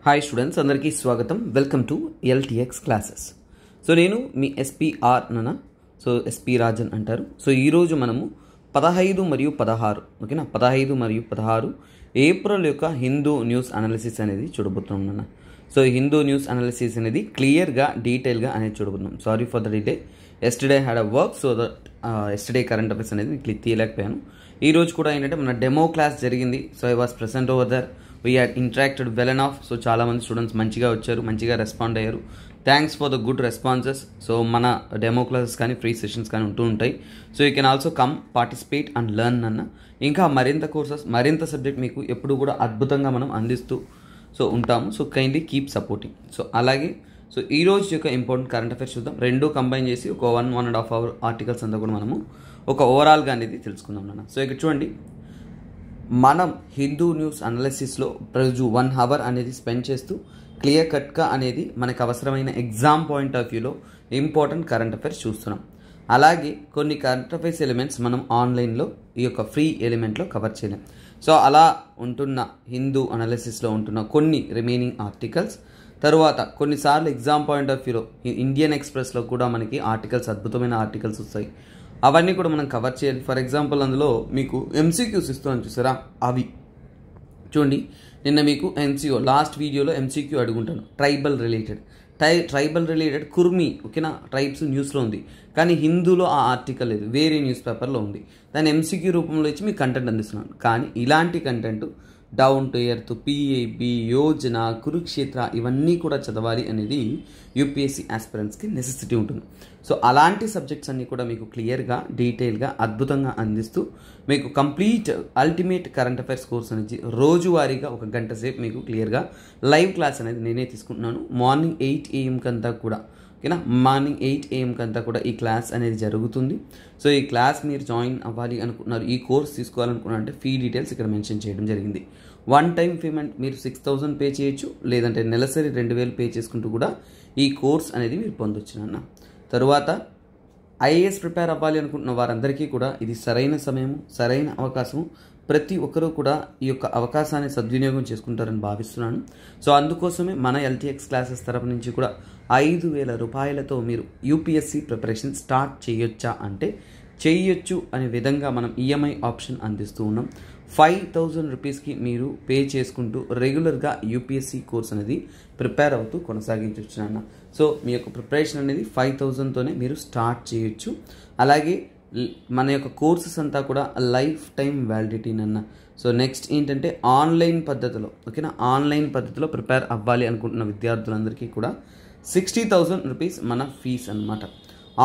Hi students అందరికీ స్వాగతం. Welcome to LTX classes. So నేను మీ ఎస్పీఆర్ నన్న, సో ఎస్పీ రాజన్ అంటారు. సో ఈరోజు మనము 15 మరియు 16 ఓకేనా, 15 మరియు 16 ఏప్రిల్ యొక్క హిందూ న్యూస్ అనాలిసిస్ అనేది చూడబోతున్నాం నాన్న. సో హిందూ న్యూస్ అనాలిసిస్ అనేది క్లియర్గా డీటెయిల్గా అనేది చూడబోతున్నాం. Sorry for the delay, yesterday had a work, so that yesterday current affairs అనేది మీకు తీయలేకపోయాను. ఈరోజు కూడా ఏంటంటే మన డెమో క్లాస్ జరిగింది. So I was present over there. We had interacted well and off. So చాలామంది స్టూడెంట్స్ మంచిగా వచ్చారు, మంచిగా రెస్పాండ్ అయ్యారు. Thanks for the good responses. So మన డెమో క్లాసెస్ కానీ ఫ్రీ సెషన్స్ కానీ ఉంటూ ఉంటాయి. So you can also come participate and learn అన్న. ఇంకా మరింత కోర్సెస్, మరింత సబ్జెక్ట్ మీకు ఎప్పుడు కూడా అద్భుతంగా మనం అందిస్తూ సో ఉంటాము. So kindly keep supporting. So అలాగే సో ఈ రోజు యొక్క ఇంపార్టెంట్ కరెంట్ అఫైర్స్ చూద్దాం. రెండు కంబైన్ చేసి ఒక 1.5 అవర్ ఆర్టికల్స్ అంతా కూడా మనము ఒక ఓవరాల్గా అనేది తెలుసుకుందాం నాన్న. సో ఇక్కడ చూడండి, మనం హిందూ న్యూస్ అనాలిసిస్లో రోజు 1 అవర్ అనేది స్పెండ్ చేస్తూ క్లియర్ కట్గా అనేది మనకు అవసరమైన ఎగ్జామ్ పాయింట్ ఆఫ్ వ్యూలో ఇంపార్టెంట్ కరెంట్ అఫైర్స్ చూస్తున్నాం. అలాగే కొన్ని కరెంట్ అఫైర్స్ ఎలిమెంట్స్ మనం ఆన్లైన్లో ఈ యొక్క ఫ్రీ ఎలిమెంట్లో కవర్ చేయలేం. సో అలా ఉంటున్న హిందూ అనాలిసిస్లో ఉంటున్న కొన్ని రిమైనింగ్ ఆర్టికల్స్, తర్వాత కొన్నిసార్లు ఎగ్జామ్ పాయింట్ ఆఫ్ వ్యూలో ఇండియన్ ఎక్స్ప్రెస్లో కూడా మనకి ఆర్టికల్స్, అద్భుతమైన ఆర్టికల్స్ వస్తాయి. అవన్నీ కూడా మనం కవర్ చేయాలి. ఫర్ ఎగ్జాంపుల్ అందులో మీకు ఎంసీక్యూస్ ఇస్తున్నాను చూసారా, అవి చూడండి. నిన్న మీకు ఎన్సీఓ లాస్ట్ వీడియోలో ఎంసీక్యూ అడుగుంటాను, ట్రైబల్ రిలేటెడ్ కుర్మి ఓకేనా, ట్రైబ్స్ న్యూస్లో ఉంది, కానీ హిందూలో ఆ ఆర్టికల్ లేదు, వేరే న్యూస్ పేపర్లో ఉంది. దాన్ని ఎంసీక్యూ రూపంలో ఇచ్చి మీకు కంటెంట్ అందిస్తున్నాను. కానీ ఇలాంటి content down to earth, PAB, Yojana, Kurukshetra ఇవన్నీ కూడా చదవాలి అనేది యూపీఎస్సీ ఆస్పిరెంట్స్కి నెసెసిటీ ఉంటుంది. సో అలాంటి సబ్జెక్ట్స్ అన్నీ కూడా మీకు క్లియర్గా, డీటెయిల్గా, అద్భుతంగా అందిస్తూ మీకు complete ultimate current affairs course అనేది రోజువారీగా 1 గంట సేపు మీకు క్లియర్గా లైవ్ క్లాస్ అనేది నేనే తీసుకుంటున్నాను. మార్నింగ్ 8 AM కంతా కూడా ఓకేనా, మార్నింగ్ 8 AM కంతా కూడా ఈ క్లాస్ అనేది జరుగుతుంది. సో ఈ క్లాస్ మీరు జాయిన్ అవ్వాలి అనుకుంటున్నారు, ఈ కోర్స్ తీసుకోవాలనుకున్నారంటే ఫీ డీటెయిల్స్ ఇక్కడ మెన్షన్ చేయడం జరిగింది. 1 టైం పేమెంట్ మీరు 6000 పే చేయొచ్చు, లేదంటే నెలసరి 2000 పే చేసుకుంటూ కూడా ఈ కోర్స్ అనేది మీరు పొందొచ్చు నాన్న. తరువాత ఐఏఎస్ ప్రిపేర్ అవ్వాలి అనుకుంటున్న వారందరికీ కూడా ఇది సరైన సమయము, సరైన అవకాశము. ప్రతి ఒక్కరూ కూడా ఈ యొక్క అవకాశాన్ని సద్వినియోగం చేసుకుంటారని భావిస్తున్నాను. సో అందుకోసమే మన ఎల్టీఎక్స్ క్లాసెస్ తరపు నుంచి కూడా 5000 రూపాయలతో మీరు యూపీఎస్సీ ప్రిపరేషన్ స్టార్ట్ చేయొచ్చా అంటే చేయొచ్చు అనే విధంగా మనం ఈఎంఐ ఆప్షన్ అందిస్తూ ఉన్నాం. 5000 రూపీస్కి మీరు పే చేసుకుంటూ రెగ్యులర్గా యూపీఎస్సీ కోర్స్ అనేది ప్రిపేర్ అవుతూ కొనసాగించవచ్చు నాన్న. సో మీ యొక్క ప్రిపరేషన్ అనేది 5000తోనే మీరు స్టార్ట్ చేయొచ్చు. అలాగే మన యొక్క కోర్సెస్ అంతా కూడా లైఫ్ టైం వ్యాలిడిటీ నన్న. సో నెక్స్ట్ ఏంటంటే ఆన్లైన్ పద్ధతిలో ఓకేనా, ఆన్లైన్ పద్ధతిలో ప్రిపేర్ అవ్వాలి అనుకుంటున్న విద్యార్థులందరికీ కూడా 60,000 రూపీస్ మన ఫీజ్ అన్నమాట.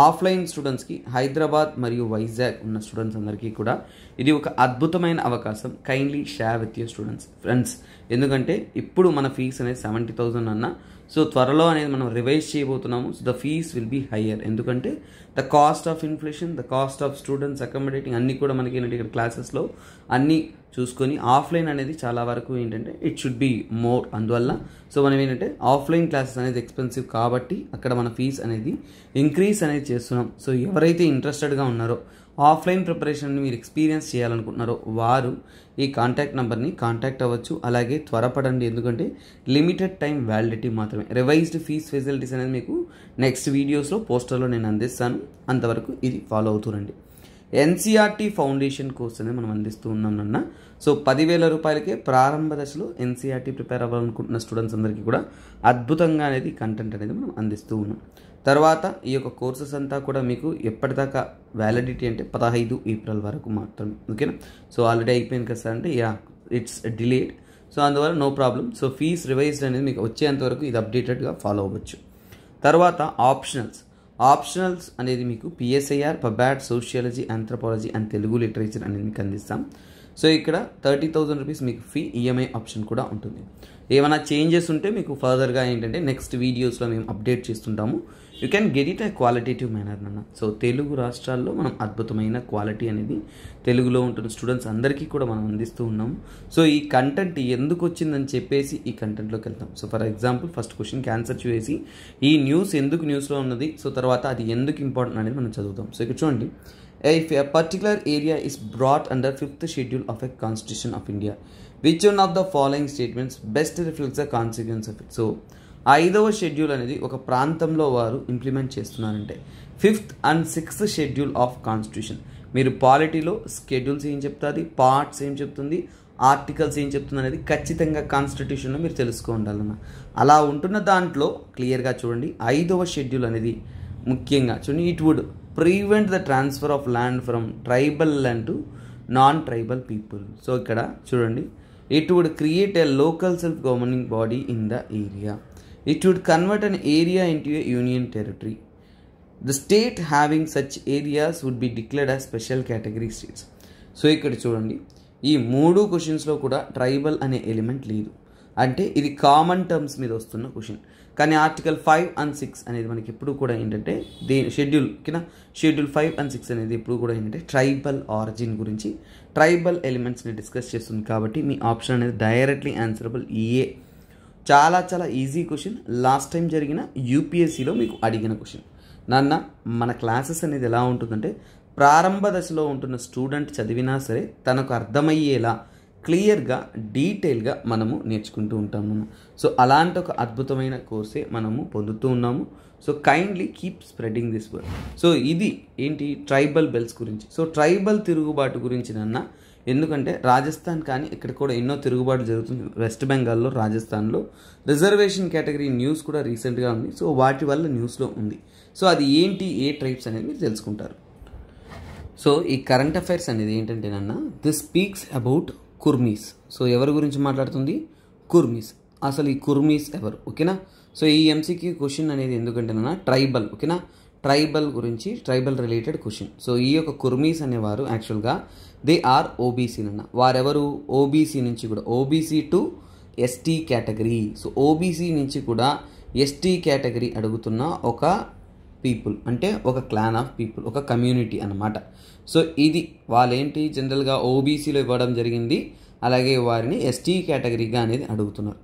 ఆఫ్లైన్ స్టూడెంట్స్కి హైదరాబాద్ మరియు వైజాగ్ ఉన్న స్టూడెంట్స్ అందరికీ కూడా ఇది ఒక అద్భుతమైన అవకాశం. Kindly share with your students friends. ఎందుకంటే ఇప్పుడు మన ఫీజ్ అనేది 70,000 అన్న. సో త్వరలో అనేది మనం రివైజ్ చేయబోతున్నాము. So the fees will be higher, ఎందుకంటే the cost of inflation, the cost of students accommodating అన్నీ కూడా మనకి ఏంటంటే ఇక్కడ క్లాసెస్లో అన్నీ చూసుకొని ఆఫ్లైన్ అనేది చాలా వరకు ఏంటంటే ఇట్ షుడ్ బీ మోర్. అందువల్ల సో మనం ఏంటంటే ఆఫ్లైన్ క్లాసెస్ అనేది ఎక్స్పెన్సివ్ కాబట్టి అక్కడ మన ఫీజ్ అనేది ఇంక్రీజ్ అనేది చేస్తున్నాం. సో ఎవరైతే ఇంట్రెస్టెడ్గా ఉన్నారో ఆఫ్లైన్ ప్రిపరేషన్ని మీరు ఎక్స్పీరియన్స్ చేయాలనుకుంటున్నారో వారు ఈ కాంటాక్ట్ నెంబర్ని కాంటాక్ట్ అవ్వచ్చు. అలాగే త్వరపడండి, ఎందుకంటే లిమిటెడ్ టైం వ్యాలిడిటీ మాత్రమే. రివైజ్డ్ ఫీజ్ ఫెసిలిటీస్ అనేది మీకు నెక్స్ట్ వీడియోస్లో పోస్టర్లో నేను అందిస్తాను. అంతవరకు ఇది ఫాలో అవుతూరండి. ఎన్సీఆర్టీ ఫౌండేషన్ కోర్స్ అనేది మనం అందిస్తూ ఉన్నాం నాన్న. సో 10,000 రూపాయలకే ప్రారంభ దశలో ఎన్సీఆర్టీ ప్రిపేర్ అవ్వాలనుకుంటున్న స్టూడెంట్స్ అందరికీ కూడా అద్భుతంగా అనేది కంటెంట్ అనేది మనం అందిస్తూ ఉన్నాం. తర్వాత ఈ యొక్క కోర్సెస్ అంతా కూడా మీకు ఎప్పటిదాకా వ్యాలిడిటీ అంటే 15 ఏప్రిల్ వరకు మాత్రమే ఓకేనా. సో ఆల్రెడీ అయిపోయింది కదా సార్ అంటే ఇట్స్ డిలేడ్. సో అందువల్ల no problem. So fees revised అనేది మీకు వచ్చేంతవరకు ఇది అప్డేటెడ్గా ఫాలో అవ్వచ్చు. తర్వాత ఆప్షనల్స్ అనేది మీకు PSIR, PubAd, sociology, anthropology and Telugu literature అనేది మీకు అందిస్తాం. సో ఇక్కడ 30,000 రూపీస్ మీకు ఫీ, ఈఎంఐ ఆప్షన్ కూడా ఉంటుంది. ఏమైనా చేంజెస్ ఉంటే మీకు ఫర్దర్గా ఏంటంటే నెక్స్ట్ వీడియోస్లో మేము అప్డేట్ చేస్తుంటాము. You can get it A qualitative manner అన్న. సో తెలుగు రాష్ట్రాల్లో మనం అద్భుతమైన క్వాలిటీ అనేది తెలుగులో ఉంటున్న స్టూడెంట్స్ అందరికీ కూడా మనం అందిస్తూ ఉన్నాము. సో ఈ కంటెంట్ ఎందుకు వచ్చిందని చెప్పేసి ఈ కంటెంట్లోకి వెళ్తాం. సో ఫర్ ఎగ్జాంపుల్ ఫస్ట్ క్వశ్చన్కి ఆన్సర్ చేసి ఈ న్యూస్ ఎందుకు న్యూస్లో ఉన్నది, సో తర్వాత అది ఎందుకు ఇంపార్టెంట్ అనేది మనం చదువుతాం. సో ఇక్కడ చూడండి, if a particular area is brought under 5th schedule of a Constitution of India, which one of the following statements best reflects the consequence of it. So 5వ షెడ్యూల్ అనేది ఒక ప్రాంతంలో వారు ఇంప్లిమెంట్ చేస్తున్నారంటే 5th and 6th schedule of constitution. మీరు పాలిటీలో schedules ఏం చెప్తుంది, parts ఏం చెప్తుంది, ఆర్టికల్స్ ఏం చెప్తుంది అనేది ఖచ్చితంగా కాన్స్టిట్యూషన్లో మీరు తెలుసుకో ఉండాలన్న. అలా ఉంటున్న దాంట్లో క్లియర్గా చూడండి 5వ షెడ్యూల్ అనేది ముఖ్యంగా చూడండి, it would prevent the transfer of land from tribal land to non tribal people. So ఇక్కడ చూడండి, it would create a local self governing body in the area. It would convert an area into a union territory. The state having such areas would be declared as special category states. So ఇక్కడ చూడండి, ఈ 3 క్వశ్చన్స్లో కూడా tribal అనే element లేదు. అంటే ఇది common terms మీద వస్తున్న క్వశ్చన్. కానీ ఆర్టికల్ 5 and 6 అనేది మనకి ఎప్పుడు కూడా ఏంటంటే షెడ్యూల్ 5 and 6 అనేది ఎప్పుడు కూడా ఏంటంటే ట్రైబల్ ఆరిజిన్ గురించి, ట్రైబల్ ఎలిమెంట్స్ని డిస్కస్ చేస్తుంది. కాబట్టి మీ ఆప్షన్ అనేది డైరెక్ట్లీ ఆన్సరబుల్ ఏ. చాలా చాలా ఈజీ క్వశ్చన్. లాస్ట్ టైం జరిగిన యూపీఎస్సీలో మీకు అడిగిన క్వశ్చన్. నాన్న మన క్లాసెస్ అనేది ఎలా ఉంటుందంటే ప్రారంభ దశలో ఉంటున్న స్టూడెంట్ చదివినా సరే తనకు అర్థమయ్యేలా క్లియర్గా డీటెయిల్గా మనము నేర్చుకుంటూ ఉంటాము. సో అలాంటి ఒక అద్భుతమైన కోర్సే మనము పొందుతూ ఉన్నాము. So kindly keep spreading this word. So ఇది ఏంటి ట్రైబల్ బెల్స్ గురించి. సో ట్రైబల్ తిరుగుబాటు గురించి నాన్న, ఎందుకంటే రాజస్థాన్ కానీ ఇక్కడ కూడా ఎన్నో తిరుగుబాటు జరుగుతుంది. వెస్ట్ బెంగాల్లో, రాజస్థాన్లో రిజర్వేషన్ కేటగిరీ న్యూస్ కూడా రీసెంట్గా ఉంది. సో వాటి వల్ల న్యూస్లో ఉంది. సో అది ఏంటి, ఏ ట్రైబ్స్ అనేది మీరు తెలుసుకుంటారు. సో ఈ కరెంట్ అఫైర్స్ అనేది ఏంటంటేనన్నా, this speaks about Kurmis. So ఎవరి గురించి మాట్లాడుతుంది, కుర్మీస్. అసలు ఈ కుర్మీస్ ఎవరు, ఓకేనా. సో ఈ ఎంసీక్యూ క్వశ్చన్ అనేది ఎందుకంటేనన్నా ట్రైబల్, ఓకేనా, ట్రైబల్ గురించి, ట్రైబల్ రిలేటెడ్ క్వశ్చన్. సో ఈ యొక్క కుర్మీస్ అనేవారు యాక్చువల్గా దే ఆర్ ఓబీసీ అన్న. వారెవరు, ఓబీసీ నుంచి కూడా, OBC to ST category. So OBC నుంచి కూడా ఎస్టీ కేటగిరీ అడుగుతున్న ఒక పీపుల్, అంటే ఒక క్లాన్ ఆఫ్ పీపుల్, ఒక కమ్యూనిటీ అన్నమాట. సో ఇది వాళ్ళేంటి జనరల్గా ఓబీసీలో ఇవ్వడం జరిగింది. అలాగే వారిని ఎస్టీ కేటగిరీగా అనేది అడుగుతున్నారు.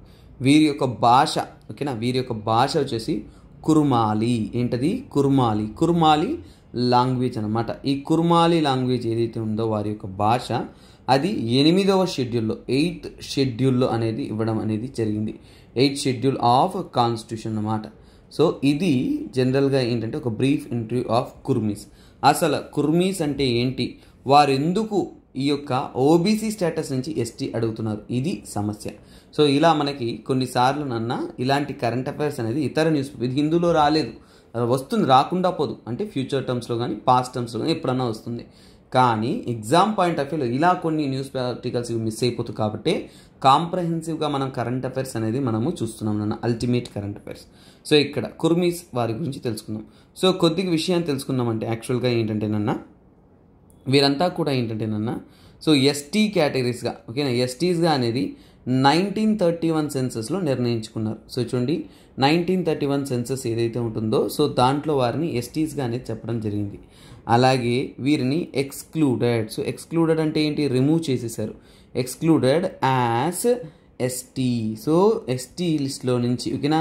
వీరి యొక్క భాష, ఓకేనా, వీరి యొక్క భాష వచ్చేసి కుర్మాలి. ఏంటది, కుర్మాలి. కుర్మాలి లాంగ్వేజ్ అనమాట. ఈ కుర్మాలి లాంగ్వేజ్ ఏదైతే ఉందో వారి యొక్క భాష, అది 8వ షెడ్యూల్లో, 8th షెడ్యూల్లో అనేది ఇవ్వడం అనేది జరిగింది. 8th షెడ్యూల్ ఆఫ్ కాన్స్టిట్యూషన్ అన్నమాట. సో ఇది జనరల్గా ఏంటంటే ఒక బ్రీఫ్ ఇంటర్వ్యూ ఆఫ్ కుర్మీస్. అసలు కుర్మీస్ అంటే ఏంటి, వారు ఎందుకు ఈ యొక్క ఓబీసీ స్టేటస్ నుంచి ఎస్టీ అడుగుతున్నారు, ఇది సమస్య. సో ఇలా మనకి కొన్నిసార్లు నన్న ఇలాంటి కరెంట్ అఫైర్స్ అనేది ఇతర న్యూస్, ఇది హిందూలో రాలేదు, వస్తుంది, రాకుండా పోదు. అంటే ఫ్యూచర్ టర్మ్స్లో కానీ పాస్ట్ టర్మ్స్లో కానీ ఎప్పుడన్నా వస్తుంది. కానీ ఎగ్జామ్ పాయింట్ ఆఫ్ వ్యూలో ఇలా కొన్ని న్యూస్ ఆర్టికల్స్ మిస్ అయిపోతుంది. కాబట్టి కాంప్రహెన్సివ్గా మనం కరెంట్ అఫైర్స్ అనేది మనము చూస్తున్నాం నాన్న, అల్టిమేట్ కరెంట్ అఫైర్స్. సో ఇక్కడ కుర్మీస్ వారి గురించి తెలుసుకుందాం. సో కొద్దిగా విషయాన్ని తెలుసుకుందామంటే యాక్చువల్గా ఏంటంటేనన్నా, వీరంతా కూడా ఏంటంటేనన్నా, సో ఎస్టీ కేటగిరీస్గా, ఓకేనా, ఎస్టీస్గా అనేది 1931 సెన్సస్లో నిర్ణయించుకున్నారు. సో చూడండి, 1931 సెన్సస్ ఏదైతే ఉంటుందో సో దాంట్లో వారిని ఎస్టీస్గా అనేది చెప్పడం జరిగింది. అలాగే వీరిని ఎక్స్క్లూడెడ్. సో ఎక్స్క్లూడెడ్ అంటే ఏంటి, రిమూవ్ చేసేసారు. Excluded as ST. So ST లిస్ట్లో నుంచి, ఓకేనా,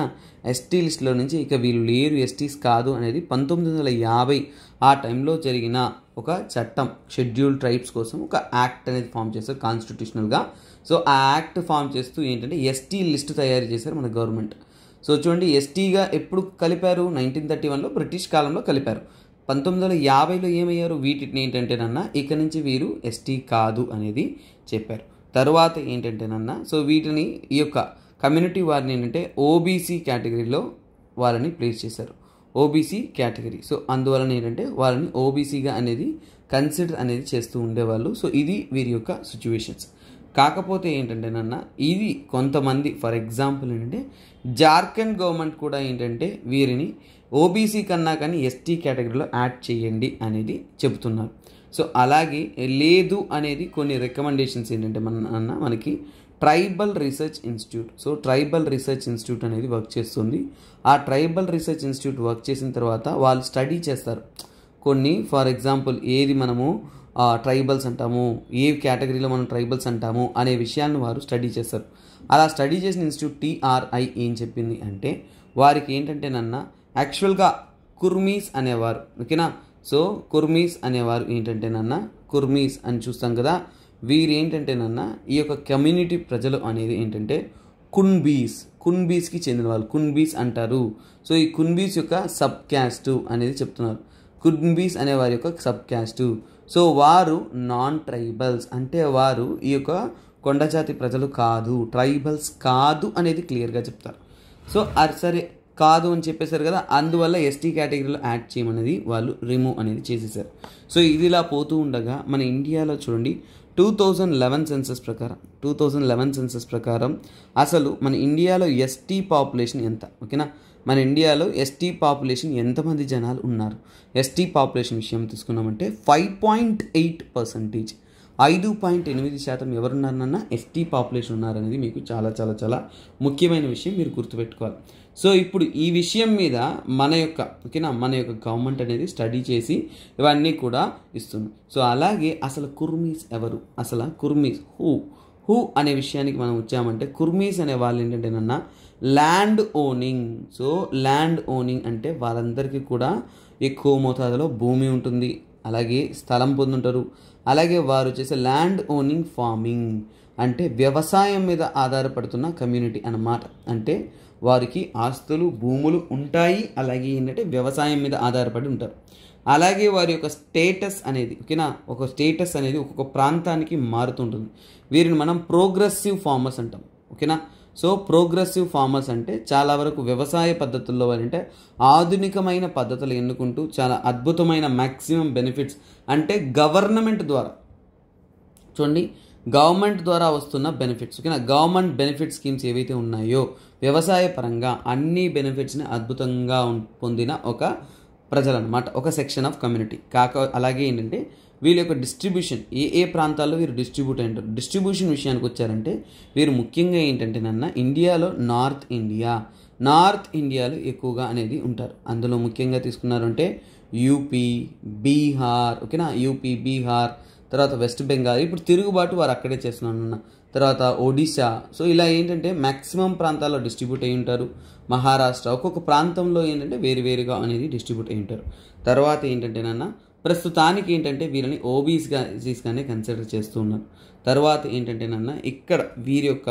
ఎస్టీ లిస్ట్లో నుంచి ఇక వీళ్ళు లేరు, ఎస్టీస్ కాదు అనేది 1950 ఆ టైంలో జరిగిన ఒక చట్టం, షెడ్యూల్ ట్రైబ్స్ కోసం ఒక యాక్ట్ అనేది ఫామ్ చేస్తారు కాన్స్టిట్యూషనల్గా. సో ఆ యాక్ట్ ఫామ్ చేస్తూ ఏంటంటే ఎస్టీ లిస్ట్ తయారు చేశారు మన గవర్నమెంట్. సో చూడండి, ఎస్టీగా ఎప్పుడు కలిపారు, 1931లో బ్రిటిష్ కాలంలో కలిపారు. 1950లో ఏమయ్యారు, వీటిని ఏంటంటేనన్నా ఇక నుంచి వీరు ఎస్టీ కాదు అనేది చెప్పారు. తర్వాత ఏంటంటేనన్నా, సో వీటిని ఈ యొక్క కమ్యూనిటీ వారిని ఏంటంటే ఓబీసీ కేటగిరీలో వాళ్ళని ప్లేస్ చేశారు, ఓబీసీ కేటగిరీ. సో అందువలన ఏంటంటే వాళ్ళని ఓబీసీగా అనేది కన్సిడర్ అనేది చేస్తూ ఉండేవాళ్ళు. సో ఇది వీరి యొక్క సిచ్యువేషన్స్. కాకపోతే ఏంటంటేనన్నా, ఇది కొంతమంది, ఫర్ ఎగ్జాంపుల్ ఏంటంటే జార్ఖండ్ గవర్నమెంట్ కూడా ఏంటంటే వీరిని ఓబీసీ కన్నా కానీ ఎస్టీ కేటగిరీలో యాడ్ చేయండి అనేది చెబుతున్నారు. సో అలాగే లేదు అనేది కొన్ని రికమెండేషన్స్ ఏంటంటే మనకి tribal research institute. So tribal research institute అనేది వర్క్ చేస్తుంది. ఆ ట్రైబల్ రీసెర్చ్ ఇన్స్టిట్యూట్ వర్క్ చేసిన తర్వాత వాళ్ళు స్టడీ చేస్తారు కొన్ని, ఫర్ ఎగ్జాంపుల్ ఏది మనము ట్రైబల్స్ అంటాము, ఏ కేటగిరీలో మనం ట్రైబల్స్ అంటాము అనే విషయాలను వారు స్టడీ చేస్తారు. అలా స్టడీ చేసిన ఇన్స్టిట్యూట్ TRI ఏం చెప్పింది అంటే వారికి ఏంటంటేనన్నా యాక్చువల్గా కుర్మీస్ అనేవారు, ఓకేనా. సో కుర్మీస్ అనేవారు ఏంటంటేనన్నా, కుర్మీస్ అని చూస్తాం కదా, వీరు ఏంటంటేనన్నా ఈ యొక్క కమ్యూనిటీ ప్రజలు అనేది ఏంటంటే కున్బీస్కి చెందిన వాళ్ళు, కున్బీస్ అంటారు. సో ఈ కున్బీస్ యొక్క సబ్ క్యాస్ట్ అనేది చెప్తున్నారు. కున్బీస్ అనే వారి యొక్క సబ్ క్యాస్ట్. సో వారు నాన్ ట్రైబల్స్, అంటే వారు ఈ యొక్క కొండజాతి ప్రజలు కాదు, ట్రైబల్స్ కాదు అనేది క్లియర్గా చెప్తారు. సో అది సరే కాదు అని చెప్పేశారు కదా, అందువల్ల ఎస్టీ కేటగిరీలో యాడ్ చేయమనేది వాళ్ళు రిమూవ్ అనేది చేసేసారు. సో ఇది ఇలా పోతూ ఉండగా మన ఇండియాలో చూడండి 2011 సెన్సస్ ప్రకారం అసలు మన ఇండియాలో ఎస్టీ పాపులేషన్ ఎంత, ఓకేనా, మన ఇండియాలో ఎస్టీ పాపులేషన్ ఎంతమంది జనాలు ఉన్నారు, ఎస్టీ పాపులేషన్ విషయం తీసుకున్నామంటే 5.8%, 5.8% ఎవరున్నారన్నా ఎస్టీ పాపులేషన్ ఉన్నారనేది మీకు చాలా చాలా చాలా ముఖ్యమైన విషయం, మీరు గుర్తుపెట్టుకోవాలి. సో ఇప్పుడు ఈ విషయం మీద మన యొక్క గవర్నమెంట్ అనేది స్టడీ చేసి ఇవన్నీ కూడా ఇస్తుంది. సో అలాగే అసలు కుర్మీస్ ఎవరు, అసలు కుర్మీస్ హూ అనే విషయానికి మనం వచ్చామంటే కుర్మీస్ అనే వాళ్ళు ఏంటంటేనన్నా land owning. So land owning అంటే వాళ్ళందరికీ కూడా ఎక్కువ మోతాదులో భూమి ఉంటుంది, అలాగే స్థలం పొందుంటారు. అలాగే వారు చేసే ల్యాండ్ ఓనింగ్ ఫార్మింగ్ అంటే వ్యవసాయం మీద ఆధారపడుతున్న కమ్యూనిటీ అన్నమాట. అంటే వారికి ఆస్తులు భూములు ఉంటాయి, అలాగే ఏంటంటే వ్యవసాయం మీద ఆధారపడి ఉంటారు. అలాగే వారి యొక్క స్టేటస్ అనేది, ఓకేనా, ఒక స్టేటస్ అనేది ఒక్కొక్క ప్రాంతానికి మారుతుంటుంది. వీరిని మనం ప్రోగ్రెసివ్ ఫార్మర్స్ అంటాం, ఓకేనా. సో ప్రోగ్రెసివ్ ఫార్మర్స్ అంటే చాలా వరకు వ్యవసాయ పద్ధతుల్లో అంటే ఆధునికమైన పద్ధతులు ఎన్నుకుంటూ చాలా అద్భుతమైన మ్యాక్సిమం బెనిఫిట్స్ అంటే గవర్నమెంట్ ద్వారా చూడండి, గవర్నమెంట్ ద్వారా వస్తున్న బెనిఫిట్స్, ఓకేనా, గవర్నమెంట్ బెనిఫిట్ స్కీమ్స్ ఏవైతే ఉన్నాయో వ్యవసాయ పరంగా అన్ని బెనిఫిట్స్ని అద్భుతంగా పొందిన ఒక ప్రజలు అనమాట, ఒక సెక్షన్ ఆఫ్ కమ్యూనిటీ. అలాగే ఏంటంటే వీళ్ళ యొక్క డిస్ట్రిబ్యూషన్ ఏ ప్రాంతాల్లో వీరు డిస్ట్రిబ్యూట్ అయి ఉంటారు. డిస్ట్రిబ్యూషన్ విషయానికి వచ్చారంటే వీరు ముఖ్యంగా ఏంటంటే ఇండియాలో నార్త్ ఇండియాలో ఎక్కువగా అనేది ఉంటారు. అందులో ముఖ్యంగా తీసుకున్నారంటే యూపీ, బీహార్, ఓకేనా, యూపీ, బీహార్, తర్వాత వెస్ట్ బెంగాల్, ఇప్పుడు తిరుగుబాటు వారు అక్కడే చేస్తున్నాను, తర్వాత ఒడిశా. సో ఇలా ఏంటంటే మ్యాక్సిమం ప్రాంతాల్లో డిస్ట్రిబ్యూట్ అయి ఉంటారు. మహారాష్ట్ర, ఒక్కొక్క ప్రాంతంలో ఏంటంటే వేరువేరుగా అనేది డిస్ట్రిబ్యూట్ అయి ఉంటారు. తర్వాత ఏంటంటేనన్నా ప్రస్తుతానికి ఏంటంటే వీరిని ఓబీసీగానే కన్సిడర్ చేస్తూ ఉన్నారు. తర్వాత ఏంటంటేనన్నా ఇక్కడ వీరి యొక్క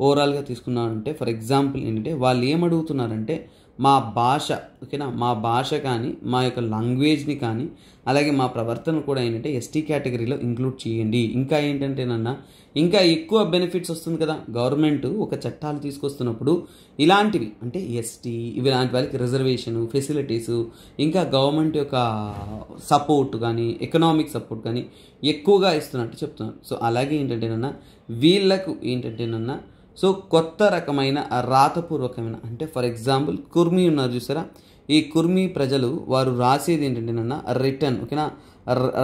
ఓవరాల్గా తీసుకున్నారంటే ఫర్ ఎగ్జాంపుల్ ఏంటంటే వాళ్ళు ఏమడుగుతున్నారంటే మా భాష, ఓకేనా, మా భాష కానీ మా యొక్క లాంగ్వేజ్ని కానీ అలాగే మా ప్రవర్తన కూడా ఏంటంటే ఎస్టీ కేటగిరీలో ఇంక్లూడ్ చేయండి. ఇంకా ఏంటంటేనన్నా ఇంకా ఎక్కువ బెనిఫిట్స్ వస్తుంది కదా, గవర్నమెంట్ ఒక చట్టాలు తీసుకొస్తున్నప్పుడు ఇలాంటివి అంటే ఎస్టీ ఇలాంటి వాళ్ళకి రిజర్వేషను, ఫెసిలిటీసు, ఇంకా గవర్నమెంట్ యొక్క సపోర్ట్ కానీ ఎకనామిక్ సపోర్ట్ కానీ ఎక్కువగా ఇస్తున్నట్టు చెప్తున్నారు. సో అలాగే ఏంటంటేనన్నా వీళ్ళకు ఏంటంటేనన్నా సో కొత్త రకమైన రాతపూర్వకమైన అంటే ఫర్ ఎగ్జాంపుల్ కుర్మీ ఉన్నారు చూసారా, ఈ కుర్మీ ప్రజలు వారు రాసేది ఏంటంటేనన్నా రిటర్న్, ఓకేనా,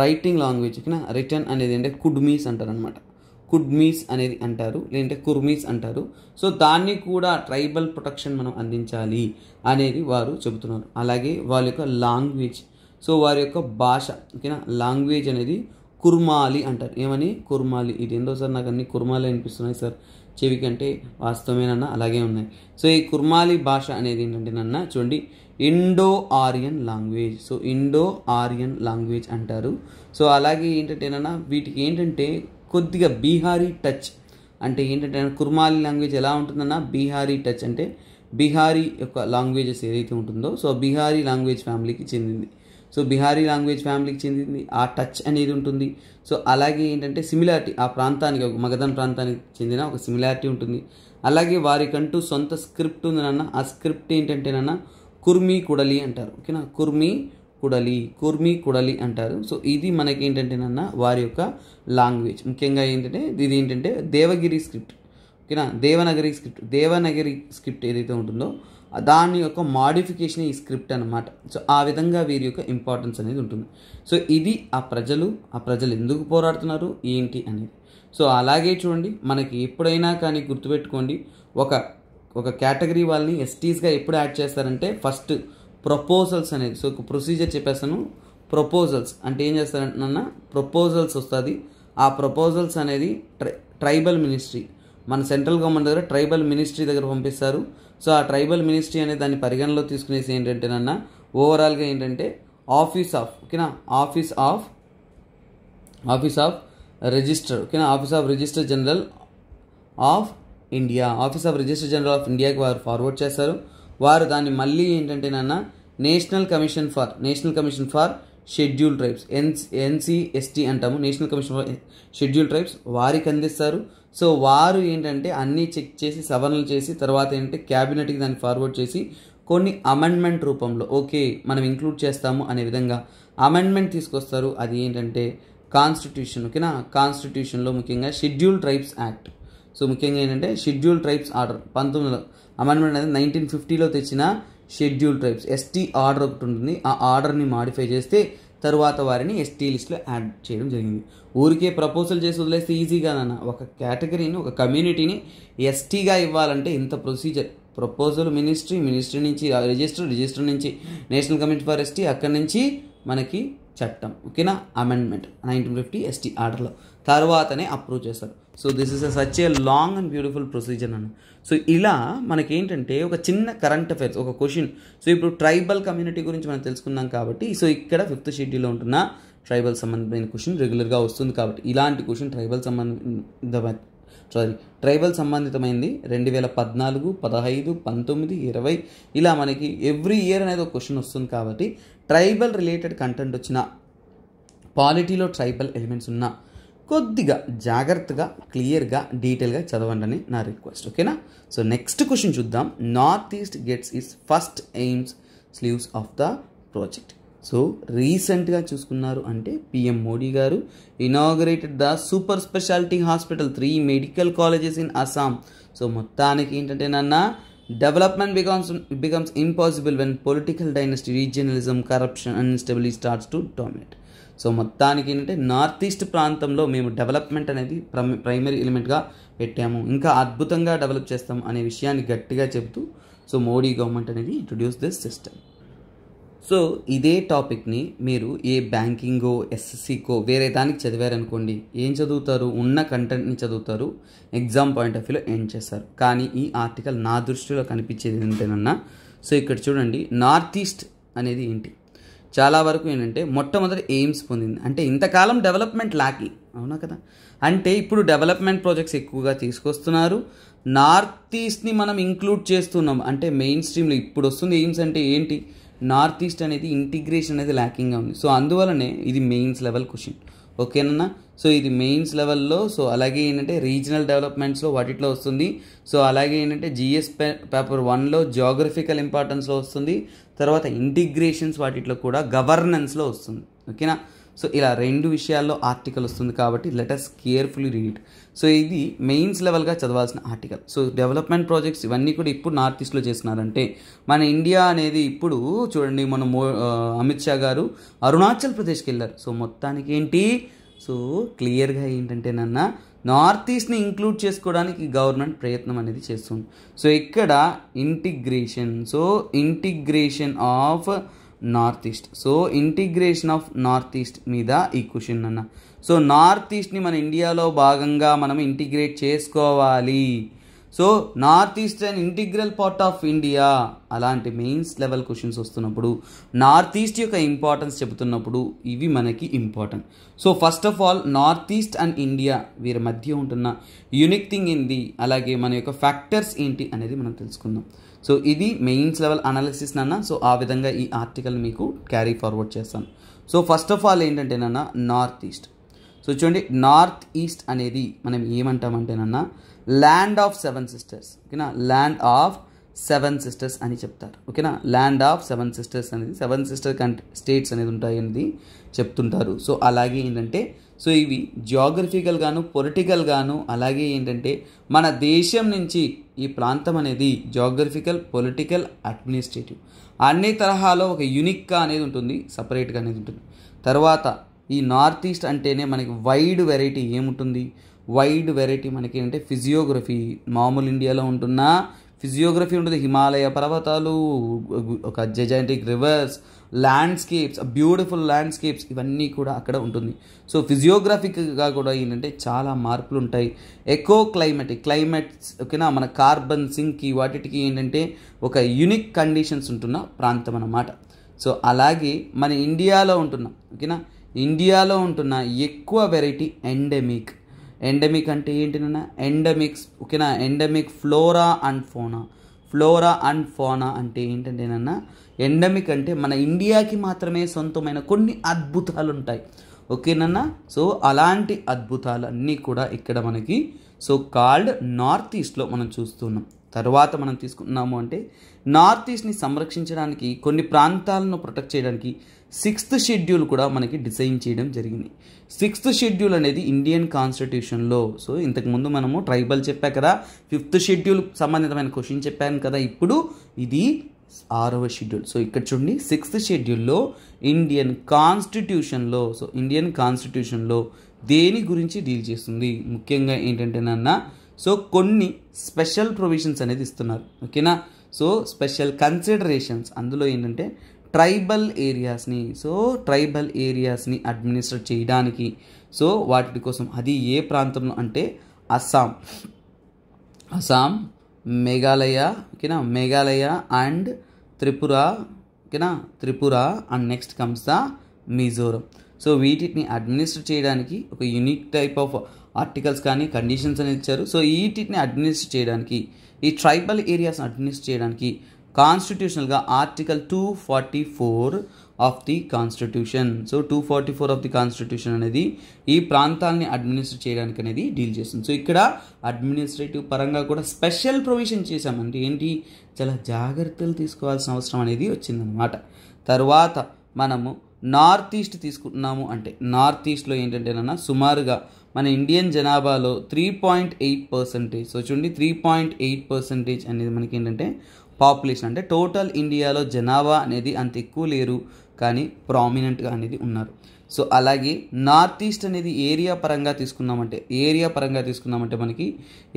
రైటింగ్ లాంగ్వేజ్, ఓకేనా, రిటర్న్ అనేది అంటే కుడ్మీస్ అంటారు అనమాట, కుడ్మీస్ అనేది అంటారు, లేదంటే కుర్మీస్ అంటారు. సో దాన్ని కూడా ట్రైబల్ ప్రొటెక్షన్ మనం అందించాలి అనేది వారు చెబుతున్నారు. అలాగే వాళ్ళ యొక్క లాంగ్వేజ్, సో వారి యొక్క భాష, ఓకేనా, లాంగ్వేజ్ అనేది కుర్మాలి అంటారు. ఏమని కుర్మాలి, ఇది ఏందో సార్ నాకు అన్ని కుర్మాలి అనిపిస్తున్నాయి సార్ చెవికి అంటే వాస్తవమేనన్నా అలాగే ఉన్నాయి. సో ఈ కుర్మాలి భాష అనేది ఏంటంటేనన్నా చూడండి Indo Aryan language, so Indo Aryan language అంటారు. సో అలాగే ఏంటంటేనన్నా వీటికి ఏంటంటే కొద్దిగా బీహారీ టచ్ అంటే ఏంటంటే కుర్మాలి లాంగ్వేజ్ ఎలా ఉంటుందన్నా బీహారీ టచ్ అంటే బీహారీ యొక్క లాంగ్వేజెస్ ఏదైతే ఉంటుందో సో బీహారీ లాంగ్వేజ్ ఫ్యామిలీకి చెందింది. సో బీహారీ లాంగ్వేజ్ ఫ్యామిలీకి చెందింది, ఆ టచ్ అనేది ఉంటుంది. సో అలాగే ఏంటంటే సిమిలారిటీ ఆ ప్రాంతానికి ఒక మగధన్ ప్రాంతానికి చెందిన ఒక సిమిలారిటీ ఉంటుంది. అలాగే వారికంటూ సొంత స్క్రిప్ట్ ఉందనన్నా, ఆ స్క్రిప్ట్ ఏంటంటేనన్నా కుర్మీ కుడలి అంటారు, ఓకేనా, కుర్మీ కుడలి అంటారు. సో ఇది మనకి ఏంటంటేనన్నా వారి యొక్క లాంగ్వేజ్. ముఖ్యంగా ఏంటంటే ఇది ఏంటంటే దేవగిరి స్క్రిప్ట్, ఓకేనా, దేవనగిరి స్క్రిప్ట్ ఏదైతే ఉంటుందో దాని యొక్క మాడిఫికేషన్ ఈ స్క్రిప్ట్ అనమాట. సో ఆ విధంగా వీరి యొక్క ఇంపార్టెన్స్ అనేది ఉంటుంది. సో ఇది ఆ ప్రజలు ఎందుకు పోరాడుతున్నారు ఏంటి అనేది. సో అలాగే చూడండి మనకి ఎప్పుడైనా కానీ గుర్తుపెట్టుకోండి ఒక కేటగిరీ వాళ్ళని ఎస్టీస్గా ఎప్పుడు యాడ్ చేస్తారంటే ఫస్ట్ ప్రపోజల్స్ అనేది, సో ఒక ప్రొసీజర్ చెప్పేస్తాను. ప్రపోజల్స్ అంటే ఏం చేస్తారంటున్నా ప్రపోజల్స్ వస్తుంది. ఆ ప్రపోజల్స్ అనేది ట్రైబల్ మినిస్ట్రీ మన సెంట్రల్ గవర్నమెంట్ దగ్గర ట్రైబల్ మినిస్ట్రీ దగ్గర పంపిస్తారు. సో ఆ ట్రైబల్ మినిస్ట్రీ అనేది దాన్ని పరిగణలో తీసుకునేసి ఏంటంటేనన్నా ఓవరాల్గా ఏంటంటే ఆఫీస్ ఆఫ్ రిజిస్టర్, ఓకేనా, office of register general of India, office of register general of ఇండియాకి వారు ఫార్వర్డ్ చేస్తారు. వారు దాన్ని మళ్ళీ ఏంటంటే national commission for schedule tribes, NCST అంటాము, national commission for schedule tribes, వారికి అందిస్తారు. సో వారు ఏంటంటే అన్నీ చెక్ చేసి సవరణలు చేసి తర్వాత ఏంటంటే క్యాబినెట్కి దాన్ని ఫార్వర్డ్ చేసి కొన్ని అమెండ్మెంట్ రూపంలో ఓకే మనం ఇంక్లూడ్ చేస్తాము అనే విధంగా అమెండ్మెంట్ తీసుకొస్తారు. అది ఏంటంటే కాన్స్టిట్యూషన్, ఓకేనా, కాన్స్టిట్యూషన్లో ముఖ్యంగా షెడ్యూల్ ట్రైబ్స్ యాక్ట్. సో ముఖ్యంగా ఏంటంటే షెడ్యూల్ ట్రైబ్స్ ఆర్డర్ 1900 అమెండ్మెంట్ అనేది 1950లో తెచ్చిన షెడ్యూల్ ట్రైబ్స్ ST ఆర్డర్ ఒకటి ఉంటుంది. ఆ ఆర్డర్ని మాడిఫై చేస్తే తర్వాత వారిని ST లిస్ట్లో యాడ్ చేయడం జరిగింది. ఊరికే ప్రపోజల్ చేసి వదిలేస్తే ఈజీగా ఒక కేటగిరీని, ఒక కమ్యూనిటీని STగా ఇవ్వాలంటే ఇంత ప్రొసీజర్. ప్రపోజల్ మినిస్ట్రీ నుంచి రిజిస్టర్ నుంచి నేషనల్ కమిషన్ ఫర్ ST, అక్కడి నుంచి మనకి చట్టం, ఓకేనా, అమెండ్మెంట్ 1950 ST ఆర్డర్లో తర్వాతనే అప్రూవ్ చేస్తారు. So this is such a long and beautiful procedure అన్న. సో ఇలా మనకేంటంటే ఒక చిన్న కరెంట్ అఫైర్స్, ఒక క్వశ్చన్. సో ఇప్పుడు ట్రైబల్ కమ్యూనిటీ గురించి మనం తెలుసుకున్నాం కాబట్టి సో ఇక్కడ 5th షెడ్యూల్లో ఉంటున్న ట్రైబల్ సంబంధమైన క్వశ్చన్ రెగ్యులర్గా వస్తుంది కాబట్టి ఇలాంటి క్వశ్చన్ ట్రైబల్ సంబంధితమైంది 2014, 15, 19, 20 ఇలా మనకి ఎవ్రీ ఇయర్ అనేది ఒక క్వశ్చన్ వస్తుంది కాబట్టి ట్రైబల్ రిలేటెడ్ కంటెంట్ వచ్చిన పాలిటీలో ట్రైబల్ ఎలిమెంట్స్ ఉన్న కొద్దిగా జాగ్రత్తగా క్లియర్గా డీటెయిల్గా చదవండి అని నా రిక్వెస్ట్, ఓకేనా. సో నెక్స్ట్ క్వశ్చన్ చూద్దాం. North east gets is first AIIMS sleeves of the project. So రీసెంట్గా చూసుకున్నారు అంటే PM మోడీ గారు inaugurated the super speciality hospital 3 medical colleges in Assam. So మొత్తానికి ఏంటంటే development becomes impossible when political dynasty, regionalism, corruption and instability starts to dominate. So మొత్తానికి ఏంటంటే north east ప్రాంతంలో మేము డెవలప్మెంట్ అనేది ప్రైమరీ ఎలిమెంట్గా పెట్టాము, ఇంకా అద్భుతంగా డెవలప్ చేస్తాం అనే విషయాన్ని గట్టిగా చెబుతూ సో మోడీ గవర్నమెంట్ అనేది ఇంట్రొడ్యూస్ దిస్ సిస్టమ్. సో ఇదే టాపిక్ని మీరు ఏ బ్యాంకింగో SSCకో వేరే దానికి చదివారనుకోండి, ఏం చదువుతారు, ఉన్న కంటెంట్ని చదువుతారు, ఎగ్జామ్ పాయింట్ ఆఫ్ వ్యూలో ఎండ్ చేస్తారు. కానీ ఈ ఆర్టికల్ నా దృష్టిలో కనిపించేది ఏంటంటేనన్నా, సో ఇక్కడ చూడండి నార్త్ ఈస్ట్ అనేది ఏంటి, చాలా వరకు ఏంటంటే మొట్టమొదటి ఎయిమ్స్ పొందింది అంటే ఇంతకాలం డెవలప్మెంట్ ల్యాకింగ్, అవునా కదా, అంటే ఇప్పుడు డెవలప్మెంట్ ప్రాజెక్ట్స్ ఎక్కువగా తీసుకొస్తున్నారు, నార్త్ ఈస్ట్ని మనం ఇంక్లూడ్ చేస్తున్నాం అంటే మెయిన్ స్ట్రీమ్లో ఇప్పుడు వస్తుంది. ఎయిమ్స్ అంటే ఏంటి, నార్త్ ఈస్ట్ అనేది ఇంటిగ్రేషన్ అనేది ల్యాకింగ్గా ఉంది. సో అందువలనే ఇది మెయిన్స్ లెవెల్ క్వశ్చన్, ఓకేనన్నా. సో ఇది మెయిన్స్ లెవెల్లో, సో అలాగే ఏంటంటే రీజనల్ డెవలప్మెంట్స్లో వాటిలో వస్తుంది. సో అలాగే ఏంటంటే GS పేపర్ 1లో జియోగ్రఫికల్ ఇంపార్టెన్స్లో వస్తుంది, తర్వాత ఇంటిగ్రేషన్స్ వాటిలో కూడా గవర్నెన్స్లో వస్తుంది, ఓకేనా. సో ఇలా 2 విషయాల్లో ఆర్టికల్ వస్తుంది కాబట్టి let us carefully read. So ఇది మెయిన్స్ లెవెల్గా చదవాల్సిన ఆర్టికల్. సో డెవలప్మెంట్ ప్రాజెక్ట్స్ ఇవన్నీ కూడా ఇప్పుడు నార్త్ ఈస్ట్లో చేస్తున్నారంటే మన ఇండియా అనేది ఇప్పుడు చూడండి మన అమిత్ షా గారు అరుణాచల్ ప్రదేశ్కి వెళ్ళారు. సో మొత్తానికి ఏంటి, సో క్లియర్గా ఏంటంటే నార్త్ ఈస్ట్ని ఇంక్లూడ్ చేసుకోవడానికి గవర్నమెంట్ ప్రయత్నం అనేది చేస్తుంది. సో ఇక్కడ integration, so integration of north east, so integration of north east మీద ఈ క్వశ్చన్ అన్న. సో నార్త్ ఈస్ట్ని మన ఇండియాలో భాగంగా మనం ఇంటిగ్రేట్ చేసుకోవాలి. So north east and integral part of India అలాంటి మెయిన్స్ లెవెల్ క్వశ్చన్స్ వస్తున్నప్పుడు నార్త్ ఈస్ట్ యొక్క ఇంపార్టెన్స్ చెబుతున్నప్పుడు ఇవి మనకి important. So first of all north east and India వీరి మధ్య ఉంటున్న యూనిక్ థింగ్ ఏంటి, అలాగే మన యొక్క ఫ్యాక్టర్స్ ఏంటి అనేది మనం తెలుసుకుందాం. సో ఇది మెయిన్స్ లెవెల్ అనాలిసిస్ సో ఆ విధంగా ఈ ఆర్టికల్ మీకు క్యారీ ఫార్వర్డ్ చేస్తాను. సో ఫస్ట్ ఆఫ్ ఆల్ ఏంటంటే నార్త్ ఈస్ట్. సో చూడండి నార్త్ ఈస్ట్ అనేది మనం ఏమంటామంటే ల్యాండ్ ఆఫ్ 7 సిస్టర్స్, ఓకేనా, ల్యాండ్ ఆఫ్ 7 సిస్టర్స్ అని చెప్తారు, ఓకేనా. ల్యాండ్ ఆఫ్ 7 సిస్టర్స్ అనేది 7 సిస్టర్ స్టేట్స్ అనేది ఉంటాయి అనేది చెప్తుంటారు. సో అలాగే ఏంటంటే సో ఇవి జియోగ్రఫికల్గాను పొలిటికల్గాను అలాగే ఏంటంటే మన దేశం నుంచి ఈ ప్రాంతం అనేది జియోగ్రఫికల్, పొలిటికల్, అడ్మినిస్ట్రేటివ్ అన్ని తరహాలో ఒక యూనిక్గా అనేది ఉంటుంది, సపరేట్గా అనేది ఉంటుంది. తర్వాత ఈ నార్త్ ఈస్ట్ అంటేనే మనకి వైడ్ వెరైటీ ఏముంటుంది, వైడ్ వెరైటీ మనకి ఏంటంటే ఫిజియోగ్రఫీ, మామూలు ఇండియాలో ఉంటున్న ఫిజియోగ్రఫీ ఉంటుంది, హిమాలయ పర్వతాలు, ఒక gigantic reverse, landscapes, beautiful landscapes ఇవన్నీ కూడా అక్కడ ఉంటుంది. సో ఫిజియోగ్రఫిక్గా కూడా ఏంటంటే చాలా మార్పులు ఉంటాయి. ఎకో క్లైమేట్స్, ఓకేనా, మన కార్బన్ సింక్కి వాటికి ఏంటంటే ఒక యూనిక్ కండిషన్స్ ఉంటున్న ప్రాంతం అన్నమాట. సో అలాగే మన ఇండియాలో ఉంటున్న, ఓకేనా, ఇండియాలో ఉంటున్న ఎక్కువ వెరైటీ ఎండెమిక్. ఎండెమిక్ అంటే ఏంటినన్నా ఎండమిక్స్, ఓకేనా. ఎండమిక్ ఫ్లోరా అండ్ ఫోనా. ఫ్లోరా అండ్ ఫోనా అంటే ఏంటంటేనన్నా ఎండమిక్ అంటే మన ఇండియాకి మాత్రమే సొంతమైన కొన్ని అద్భుతాలు ఉంటాయి, ఓకేనన్నా. సో అలాంటి అద్భుతాలు అన్నీ కూడా ఇక్కడ మనకి సో కాల్డ్ నార్త్ ఈస్ట్లో మనం చూస్తున్నాం. తర్వాత మనం తీసుకున్నాము అంటే నార్త్ ఈస్ట్ని సంరక్షించడానికి కొన్ని ప్రాంతాలను ప్రొటెక్ట్ చేయడానికి 6th షెడ్యూల్ కూడా మనకి డిజైన్ చేయడం జరిగింది. 6th షెడ్యూల్ అనేది ఇండియన్ కాన్స్టిట్యూషన్లో, సో ఇంతకుముందు మనము ట్రైబల్ చెప్పా కదా, 5th షెడ్యూల్ సంబంధితమైన క్వశ్చన్ చెప్పాను కదా, ఇప్పుడు ఇది 6వ షెడ్యూల్. సో ఇక్కడ చూడండి 6th షెడ్యూల్లో ఇండియన్ కాన్స్టిట్యూషన్లో, సో ఇండియన్ కాన్స్టిట్యూషన్లో దేని గురించి డీల్ చేస్తుంది ముఖ్యంగా ఏంటంటేనన్నా సో కొన్ని స్పెషల్ ప్రొవిజన్స్ అనేది ఇస్తున్నారు, ఓకేనా. సో స్పెషల్ కన్సిడరేషన్స్ అందులో ఏంటంటే ట్రైబల్ ఏరియాస్ని అడ్మినిస్ట్రేట్ చేయడానికి, సో వాటి కోసం అది ఏ ప్రాంతంలో అంటే అస్సాం, మేఘాలయ, ఓకేనా, మేఘాలయ అండ్ త్రిపుర, ఓకేనా, Tripura and next comes the Mizoram. So వీటిని అడ్మినిస్ట్రేట్ చేయడానికి ఒక యూనిక్ టైప్ ఆఫ్ ఆర్టికల్స్ కానీ కండిషన్స్ అనేది ఇచ్చారు. సో వీటిని అడ్మినిస్ట్రేట్ చేయడానికి, ఈ ట్రైబల్ ఏరియాస్ని అడ్మినిస్ట్రేట్ చేయడానికి కాన్స్టిట్యూషనల్గా article 244 of the constitution. So 244 of the constitution అనేది ఈ ప్రాంతాలని అడ్మినిస్ట్రేట్ చేయడానికి అనేది డీల్ చేస్తుంది. సో ఇక్కడ అడ్మినిస్ట్రేటివ్ పరంగా కూడా స్పెషల్ ప్రొవిజన్ చేశామంటే ఏంటి, చాలా జాగ్రత్తలు తీసుకోవాల్సిన అవసరం అనేది వచ్చిందనమాట. తర్వాత మనము నార్త్ ఈస్ట్ తీసుకుంటున్నాము అంటే నార్త్ ఈస్ట్లో ఏంటంటేనన్నా సుమారుగా మన ఇండియన్ జనాభాలో 3.8%. సో చూడండి 3.8% అనేది మనకి ఏంటంటే పాపులేషన్, అంటే టోటల్ ఇండియాలో జనాభా అనేది అంత ఎక్కువ లేరు కానీ ప్రామినెంట్గా అనేది ఉన్నారు. సో అలాగే నార్త్ ఈస్ట్ అనేది ఏరియా పరంగా తీసుకున్నామంటే మనకి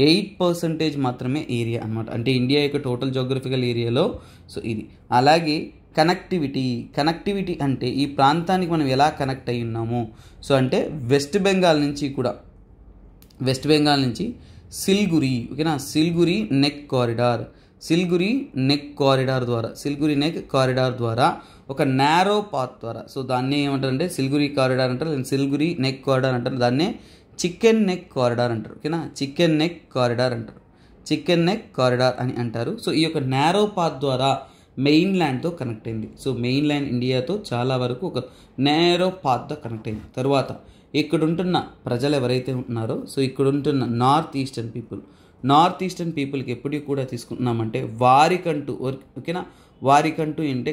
8% మాత్రమే ఏరియా అనమాట, అంటే ఇండియా యొక్క టోటల్ జోగ్రఫికల్ ఏరియాలో. సో ఇది అలాగే కనెక్టివిటీ అంటే ఈ ప్రాంతానికి మనం ఎలా కనెక్ట్ అయి ఉన్నాము, సో అంటే వెస్ట్ బెంగాల్ నుంచి సిల్గురి, ఓకేనా, సిల్గురి నెక్ కారిడార్ ద్వారా ఒక నారో పాత్ ద్వారా, సో దాన్ని ఏమంటారంటే సిల్గురి కారిడార్ అంటారు, సిల్గురి నెక్ కారిడార్ అంటారు, దాన్నే చికెన్ నెక్ కారిడార్ అంటారు, ఓకేనా, చికెన్ నెక్ కారిడార్ అని అంటారు. సో ఈ యొక్క నారో పాత్ ద్వారా మెయిన్ ల్యాండ్తో కనెక్ట్ అయింది. సో మెయిన్ ల్యాండ్ ఇండియాతో చాలా వరకు ఒక నేరో పాత్తో కనెక్ట్ అయింది. తర్వాత ఇక్కడ ఉంటున్న ప్రజలు ఎవరైతే ఉంటున్నారో, సో ఇక్కడ ఉంటున్న నార్త్ ఈస్టర్న్ పీపుల్కి ఎప్పుడు కూడా తీసుకుంటున్నామంటే వారికంటూ, ఓకేనా, వారికంటూ ఏంటంటే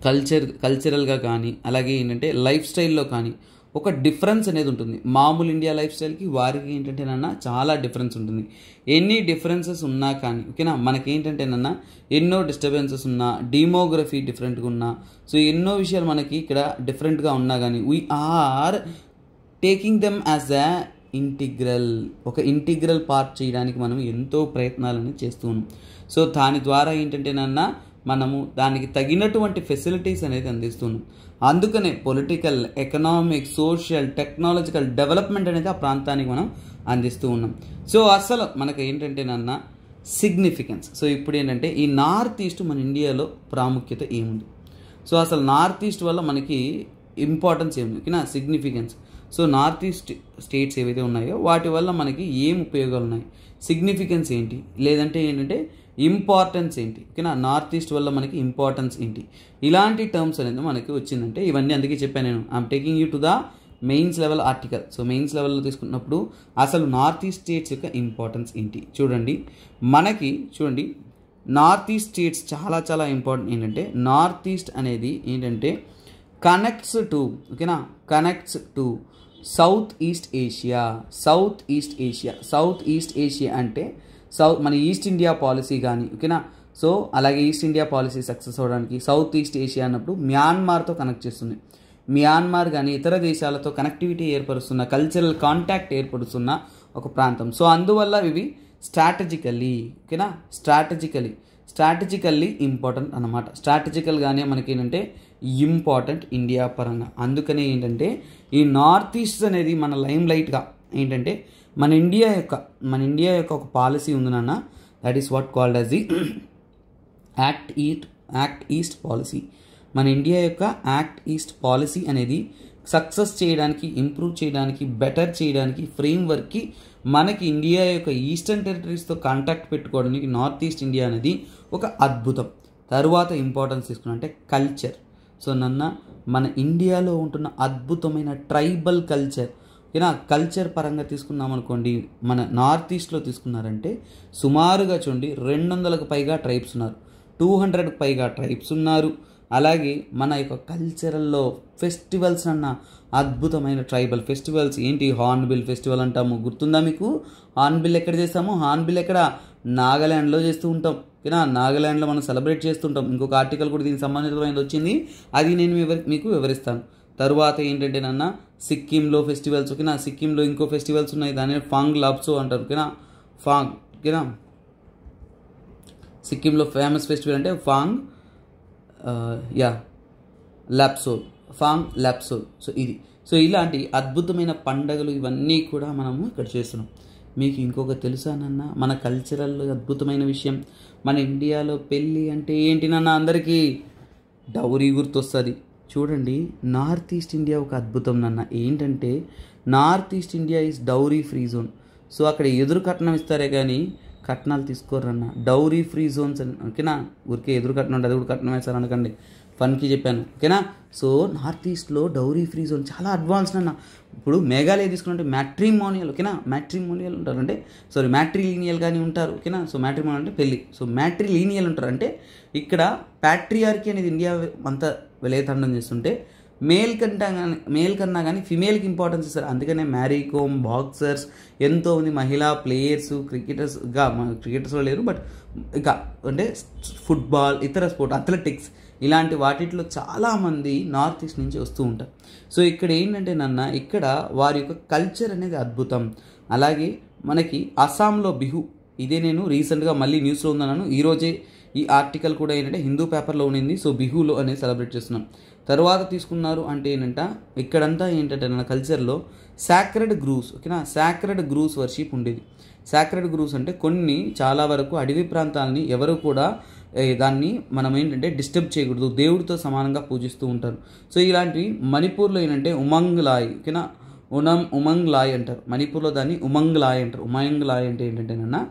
కల్చరల్గా కానీ అలాగే ఏంటంటే లైఫ్ స్టైల్లో కానీ ఒక డిఫరెన్స్ అనేది ఉంటుంది. మామూలు ఇండియా లైఫ్ స్టైల్కి వారికి ఏంటంటేనన్నా చాలా డిఫరెన్స్ ఉంటుంది. ఎన్ని డిఫరెన్సెస్ ఉన్నా కానీ, ఓకేనా, మనకి ఏంటంటేనన్నా ఎన్నో డిస్టర్బెన్సెస్ ఉన్నా, డెమోగ్రఫీ డిఫరెంట్గా ఉన్నా, సో ఎన్నో విషయాలు మనకి ఇక్కడ డిఫరెంట్గా ఉన్నా కానీ we are taking them as a ఒక ఇంటిగ్రల్ పార్ట్ చేయడానికి మనం ఎంతో ప్రయత్నాలని చేస్తూ ఉన్నాం. సో దాని ద్వారా ఏంటంటేనన్నా మనము దానికి తగినటువంటి ఫెసిలిటీస్ అనేది అందిస్తున్నాం. అందుకనే political, economic, social, technological development అనేది ఆ ప్రాంతానికి మనం అందిస్తూ ఉన్నాం. సో అసలు మనకు ఏంటంటేనన్నా సిగ్నిఫికెన్స్, సో ఇప్పుడు ఏంటంటే ఈ నార్త్ ఈస్ట్ మన ఇండియాలో ప్రాముఖ్యత ఏముంది, సో అసలు నార్త్ ఈస్ట్ వల్ల మనకి ఇంపార్టెన్స్ ఏముంది, ఓకేనా, significance. So north east states ఏవైతే ఉన్నాయో వాటి వల్ల మనకి ఏం ఉపయోగాలు ఉన్నాయి, సిగ్నిఫికెన్స్ ఏంటి, లేదంటే ఏంటంటే ఇంపార్టెన్స్ ఏంటి, ఓకేనా, నార్త్ ఈస్ట్ వల్ల మనకి ఇంపార్టెన్స్ ఏంటి, ఇలాంటి టర్మ్స్ అనేది మనకి వచ్చిందంటే ఇవన్నీ అందుకే చెప్పాను నేను. I'm taking you to the mains level article. So mains లెవెల్లో తీసుకున్నప్పుడు అసలు నార్త్ ఈస్ట్ స్టేట్స్ యొక్క ఇంపార్టెన్స్ ఏంటి చూడండి. నార్త్ ఈస్ట్ స్టేట్స్ చాలా చాలా ఇంపార్టెంట్. ఏంటంటే నార్త్ ఈస్ట్ అనేది ఏంటంటే connects to south east Asia అంటే మన ఈస్ట్ ఇండియా పాలసీ కానీ, ఓకేనా. సో అలాగే ఈస్ట్ ఇండియా పాలసీ సక్సెస్ అవ్వడానికి సౌత్ ఈస్ట్ ఏషియా అన్నప్పుడు మ్యాన్మార్తో కనెక్ట్ చేస్తుంది. మ్యాన్మార్ కానీ ఇతర దేశాలతో కనెక్టివిటీ ఏర్పరుస్తున్న, కల్చరల్ కాంటాక్ట్ ఏర్పరుస్తున్న ఒక ప్రాంతం. సో అందువల్ల ఇవి స్ట్రాటజికల్లీ ఇంపార్టెంట్ అన్నమాట. స్ట్రాటజికల్గానే మనకి ఏంటంటే ఇంపార్టెంట్ ఇండియా పరంగా. అందుకనే ఏంటంటే ఈ నార్త్ ఈస్ట్ అనేది మన లైమ్ లైట్గా ఏంటంటే మన ఇండియా యొక్క ఒక పాలసీ ఉంది నాన్న, that is what called as the act east policy. మన ఇండియా యొక్క యాక్ట్ ఈస్ట్ పాలసీ అనేది సక్సెస్ చేయడానికి, ఇంప్రూవ్ చేయడానికి, బెటర్ చేయడానికి, ఫ్రేమ్వర్క్కి మనకి ఇండియా యొక్క ఈస్టర్న్ టెరిటరీస్తో కాంటాక్ట్ పెట్టుకోవడానికి నార్త్ ఈస్ట్ ఇండియా అనేది ఒక అద్భుతం. తరువాత ఇంపార్టెన్స్ తీసుకున్నంటే కల్చర్. సో మన ఇండియాలో ఉంటున్న అద్భుతమైన ట్రైబల్ కల్చర్, ఓకేనా, కల్చర్ పరంగా తీసుకున్నాం అనుకోండి, మన నార్త్ ఈస్ట్లో తీసుకున్నారంటే సుమారుగా చూడండి 200కు పైగా ట్రైబ్స్ ఉన్నారు, 200కు పైగా ట్రైబ్స్ ఉన్నారు. అలాగే మన యొక్క కల్చరల్లో ఫెస్టివల్స్ అద్భుతమైన ట్రైబల్ ఫెస్టివల్స్ ఏంటి, హార్న్బిల్ ఫెస్టివల్ అంటాము, గుర్తుందా మీకు? హార్న్బిల్ ఎక్కడ చేస్తాము? హార్న్బిల్ ఎక్కడ? నాగాల్యాండ్లో చేస్తూ ఉంటాం, ఓకేనా. నాగాల్యాండ్లో మనం సెలబ్రేట్ చేస్తుంటాం. ఇంకొక ఆర్టికల్ కూడా దీనికి సంబంధితమైనది వచ్చింది, అది నేను మీకు వివరిస్తాను. తరువాత ఏంటంటే సిక్కింలో ఫెస్టివల్స్, ఓకేనా. సిక్కింలో ఇంకో ఫెస్టివల్స్ ఉన్నాయి, దాన్ని ఫాంగ్ లాప్సో అంటారు, ఓకేనా. ఫాంగ్, ఓకేనా. సిక్కింలో ఫేమస్ ఫెస్టివల్ అంటే ఫాంగ్ లాప్సో, ఫాంగ్ లాప్సో. సో ఇలాంటి అద్భుతమైన పండగలు ఇవన్నీ కూడా మనము ఇక్కడ చేస్తున్నాం. మీకు ఇంకొక తెలుసా మన కల్చరల్ అద్భుతమైన విషయం, మన ఇండియాలో పెళ్ళి అంటే ఏంటి అందరికీ డౌరీ గుర్తొస్తుంది. చూడండి, నార్త్ ఈస్ట్ ఇండియా ఒక అద్భుతం ఏంటంటే north east India is dowry free zone. So అక్కడ ఎదురు కట్నం ఇస్తారే కానీ కట్నాలు తీసుకోరన్న, డౌరీ ఫ్రీ జోన్స్ అని, ఓకేనా. ఊరికే ఎదురు కట్నం ఉంటుంది, అది కూడా కట్నం వేస్తారు అనకండి, ఫన్కి చెప్పాను, ఓకేనా. సో నార్త్ ఈస్ట్లో డౌరీ ఫ్రీ జోన్ చాలా అడ్వాన్స్డ్ ఇప్పుడు మేఘాలయ తీసుకున్నట్టే మ్యాట్రిమోనియల్, ఓకేనా. మ్యాట్రిమోనియల్ ఉంటారు అంటే మ్యాట్రిలీనియల్ కానీ ఉంటారు, ఓకేనా. సో మ్యాట్రిమోనియల్ అంటే పెళ్ళి, సో మ్యాట్రిలీనియల్ ఉంటారు అంటే ఇక్కడ ప్యాట్రియార్కీ అనేది ఇండియా అంతా విలయతాండం చేస్తుంటే మేల్ కన్నా కానీ ఫిమేల్కి ఇంపార్టెన్స్ ఇస్తారు. అందుకనే మ్యారీ కోమ్, బాక్సర్స్, ఎంతోమంది మహిళా ప్లేయర్స్, క్రికెటర్స్లో లేరు, బట్ ఇంకా అంటే ఫుట్బాల్, ఇతర స్పోర్ట్, అథ్లెటిక్స్, ఇలాంటి వాటిలో చాలామంది నార్త్ ఈస్ట్ నుంచి వస్తూ ఉంటారు. సో ఇక్కడ ఏంటంటే ఇక్కడ వారి యొక్క కల్చర్ అనేది అద్భుతం. అలాగే మనకి అస్సాంలో బిహు, ఇదే నేను రీసెంట్గా మళ్ళీ న్యూస్లో ఉందన్నాను, ఈరోజే ఈ ఆర్టికల్ కూడా ఏంటంటే హిందూ పేపర్లో ఉండింది. సో బిహులో అనేది సెలబ్రేట్ చేస్తున్నాం. తర్వాత తీసుకున్నారు అంటే ఇక్కడంతా ఏంటంటే కల్చర్లో సాక్రెడ్ గ్రూవ్స్, ఓకేనా. సాక్రెడ్ గ్రూవ్స్ వర్షిప్ ఉండేది. సాక్రెడ్ గ్రూవ్స్ అంటే చాలా వరకు అడవి ప్రాంతాలని ఎవరు కూడా దాన్ని మనం ఏంటంటే డిస్టర్బ్ చేయకూడదు, దేవుడితో సమానంగా పూజిస్తూ ఉంటారు. సో ఇలాంటివి మణిపూర్లో ఏంటంటే ఉమంగ్ లాయ్, ఓకేనా, ఉమంగ్ లాయ్ అంటారు. మణిపూర్లో దాన్ని ఉమంగ్ లాయ్ అంటారు. ఉమంగ్ లాయ్ అంటే ఏంటంటే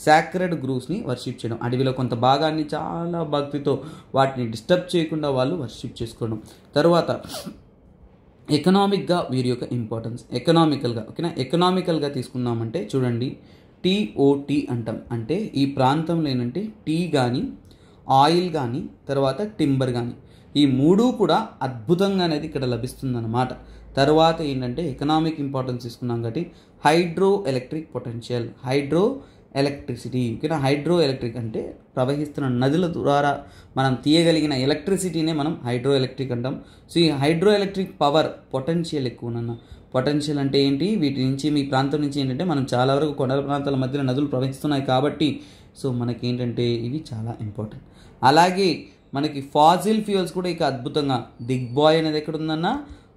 సాక్రెడ్ గ్రూవ్స్ని వర్షిప్ చేయడం, అడవిలో కొంత భాగాన్ని చాలా భక్తితో వాటిని డిస్టర్బ్ చేయకుండా వాళ్ళు వర్షిప్ చేసుకోవడం. తర్వాత ఎకనామిక్గా వీరి యొక్క ఇంపార్టెన్స్, ఎకనామికల్గా, ఓకేనా. ఎకనామికల్గా తీసుకున్నామంటే చూడండి, TOT అంటాం. అంటే ఈ ప్రాంతంలో ఏంటంటే టీ కానీ, ఆయిల్ కానీ, తర్వాత టింబర్ కానీ, ఈ మూడు కూడా అద్భుతంగా అనేది ఇక్కడ లభిస్తుందన్నమాట. తర్వాత ఏంటంటే ఎకనామిక్ ఇంపార్టెన్స్ తీసుకున్నాం కాబట్టి hydro electric potential, hydro electricity, ఓకేనా. హైడ్రో ఎలక్ట్రిక్ అంటే ప్రవహిస్తున్న నదుల ద్వారా మనం తీయగలిగిన ఎలక్ట్రిసిటీనే మనం హైడ్రో ఎలక్ట్రిక్ అంటాం. సో ఈ హైడ్రో ఎలక్ట్రిక్ పవర్ పొటెన్షియల్ ఎక్కువ. పొటెన్షియల్ అంటే ఏంటి, వీటి నుంచి మీ ప్రాంతం నుంచి ఏంటంటే మనం చాలా వరకు కొండల ప్రాంతాల మధ్యలో నదులు ప్రవహిస్తున్నాయి కాబట్టి సో మనకి ఏంటంటే ఇవి చాలా ఇంపార్టెంట్. అలాగే మనకి ఫాజిల్ ఫ్యూయల్స్ కూడా ఇక అద్భుతంగా, దిగ్బాయ్ అనేది ఎక్కడ ఉందన్నా,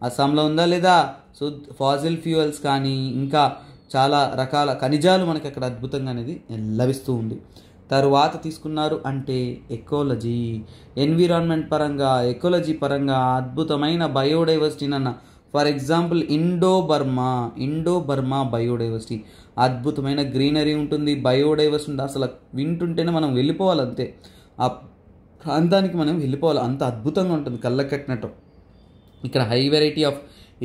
అస్సాంలో ఉందా లేదా? సో ఫాజిల్ ఫ్యూయల్స్ కానీ ఇంకా చాలా రకాల ఖనిజాలు మనకి అక్కడ అద్భుతంగా అనేది లభిస్తూ ఉంది. తరువాత తీసుకున్నారు అంటే ఎకాలజీ, ఎన్విరాన్మెంట్ పరంగా, ఎకాలజీ పరంగా అద్భుతమైన biodiversity for example Indo Burma biodiversity, అద్భుతమైన గ్రీనరీ ఉంటుంది, బయోడైవర్సిటీ ఉంటుంది. అసలు వింటుంటేనే మనం వెళ్ళిపోవాలి, అంతే ఆ ప్రాంతానికి మనం వెళ్ళిపోవాలి, అంత అద్భుతంగా ఉంటుంది, కళ్ళకు కట్టినట్టు. ఇక్కడ హై వెరైటీ ఆఫ్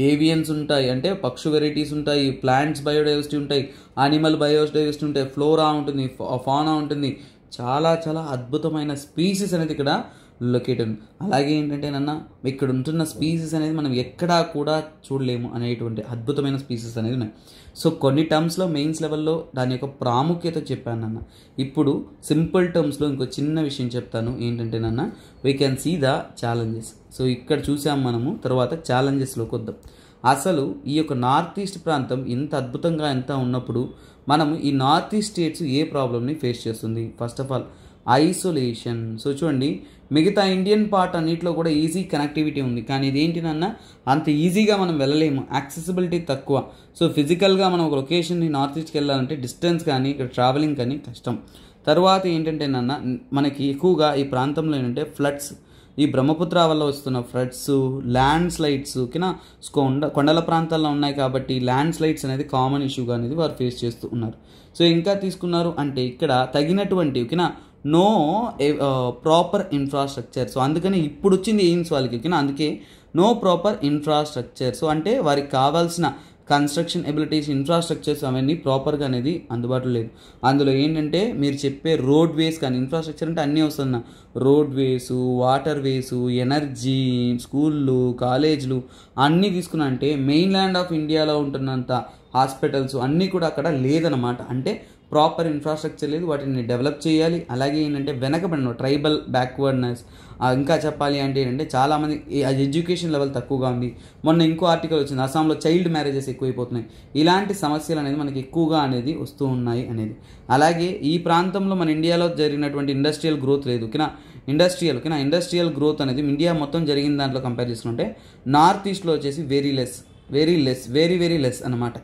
ఏవియన్స్ ఉంటాయి, అంటే పక్షు వెరైటీస్ ఉంటాయి, ప్లాంట్స్ బయోడైవర్సిటీ ఉంటాయి, అనిమల్ బయోడైవర్సిటీ ఉంటాయి, ఫ్లోరా ఉంటుంది, ఫానా ఉంటుంది, చాలా చాలా అద్భుతమైన స్పీసీస్ అనేది ఇక్కడ లొకేట్ ఉంది. అలాగే ఏంటంటే ఇక్కడ ఉంటున్న స్పీసీస్ అనేది మనం ఎక్కడా కూడా చూడలేము అనేటువంటి అద్భుతమైన స్పీసీస్ అనేది ఉన్నాయి. సో కొన్ని టర్మ్స్లో మెయిన్స్ లెవెల్లో దాని యొక్క ప్రాముఖ్యత చెప్పాను ఇప్పుడు సింపుల్ టర్మ్స్లో ఇంకో చిన్న విషయం చెప్తాను ఏంటంటే we can see the challenges. So ఇక్కడ చూసాం మనము, తర్వాత ఛాలెంజెస్లోకి వద్దాం. అసలు ఈ యొక్క నార్త్ ఈస్ట్ ప్రాంతం ఇంత అద్భుతంగా ఎంత ఉన్నప్పుడు మనం ఈ నార్త్ ఈస్ట్ స్టేట్స్ ఏ ప్రాబ్లమ్ని ఫేస్ చేస్తుంది? First of all isolation. So చూడండి, మిగతా ఇండియన్ పార్ట్ అన్నింటిలో కూడా ఈజీ కనెక్టివిటీ ఉంది, కానీ ఇదేంటి అంత ఈజీగా మనం వెళ్ళలేము, యాక్సెసిబిలిటీ తక్కువ. సో ఫిజికల్గా మనం ఒక లొకేషన్ని నార్త్ ఈస్ట్కి వెళ్ళాలంటే డిస్టెన్స్ కానీ ఇక్కడ ట్రావెలింగ్ కానీ కష్టం. తర్వాత ఏంటంటే మనకి ఎక్కువగా ఈ ప్రాంతంలో ఏంటంటే ఫ్లడ్స్, ఈ బ్రహ్మపుత్ర వల్ల వస్తున్న ఫ్లడ్స్, ల్యాండ్ స్లైడ్స్ ఓకేనా, కొండల ప్రాంతాల్లో ఉన్నాయి కాబట్టి ల్యాండ్ స్లైడ్స్ అనేది కామన్ ఇష్యూగా అనేది వారు ఫేస్ చేస్తూ ఉన్నారు. సో ఇంకా తీసుకున్నారు అంటే ఇక్కడ తగినటువంటి ఓకేనా నో ప్రాపర్ ఇన్ఫ్రాస్ట్రక్చర్. సో అందుకని ఇప్పుడు వచ్చింది ఎయిమ్స్ వాళ్ళకి ఓకేనా, అందుకే నో ప్రాపర్ ఇన్ఫ్రాస్ట్రక్చర్. సో అంటే వారికి కావాల్సిన కన్స్ట్రక్షన్ ఎబిలిటీస్, ఇన్ఫ్రాస్ట్రక్చర్స్ అవన్నీ ప్రాపర్గా అనేది అందుబాటులో లేదు. అందులో ఏంటంటే మీరు చెప్పే రోడ్ వేస్ కానీ, ఇన్ఫ్రాస్ట్రక్చర్ అంటే అన్నీ వస్తున్నా రోడ్ వేసు, వాటర్ వేసు, ఎనర్జీ, స్కూళ్ళు, కాలేజీలు అన్నీ తీసుకున్నా అంటే మెయిన్ ల్యాండ్ ఆఫ్ ఇండియాలో ఉంటున్నంత హాస్పిటల్స్ అన్నీ కూడా అక్కడ లేదనమాట. అంటే ప్రాపర్ ఇన్ఫ్రాస్ట్రక్చర్ లేదు, వాటిని డెవలప్ చేయాలి. అలాగే ఏంటంటే వెనకబడిన ట్రైబల్ బ్యాక్వర్డ్నెస్, ఇంకా చెప్పాలి అంటే ఏంటంటే చాలామంది ఎడ్యుకేషన్ లెవెల్ తక్కువగా ఉంది. మొన్న ఇంకో ఆర్టికల్ వచ్చింది, అస్సాంలో చైల్డ్ మ్యారేజెస్ ఎక్కువైపోతున్నాయి. ఇలాంటి సమస్యలు అనేది మనకి ఎక్కువగా అనేది వస్తూ ఉన్నాయి అనేది. అలాగే ఈ ప్రాంతంలో మన ఇండియాలో జరిగినటువంటి ఇండస్ట్రియల్ గ్రోత్ లేదు ఓకేనా, ఇండస్ట్రియల్ గ్రోత్ అనేది ఇండియా మొత్తం జరిగిన దాంట్లో కంపేర్ చేసుకుంటే నార్త్ ఈస్ట్లో వచ్చేసి వెరీ లెస్ అనమాట.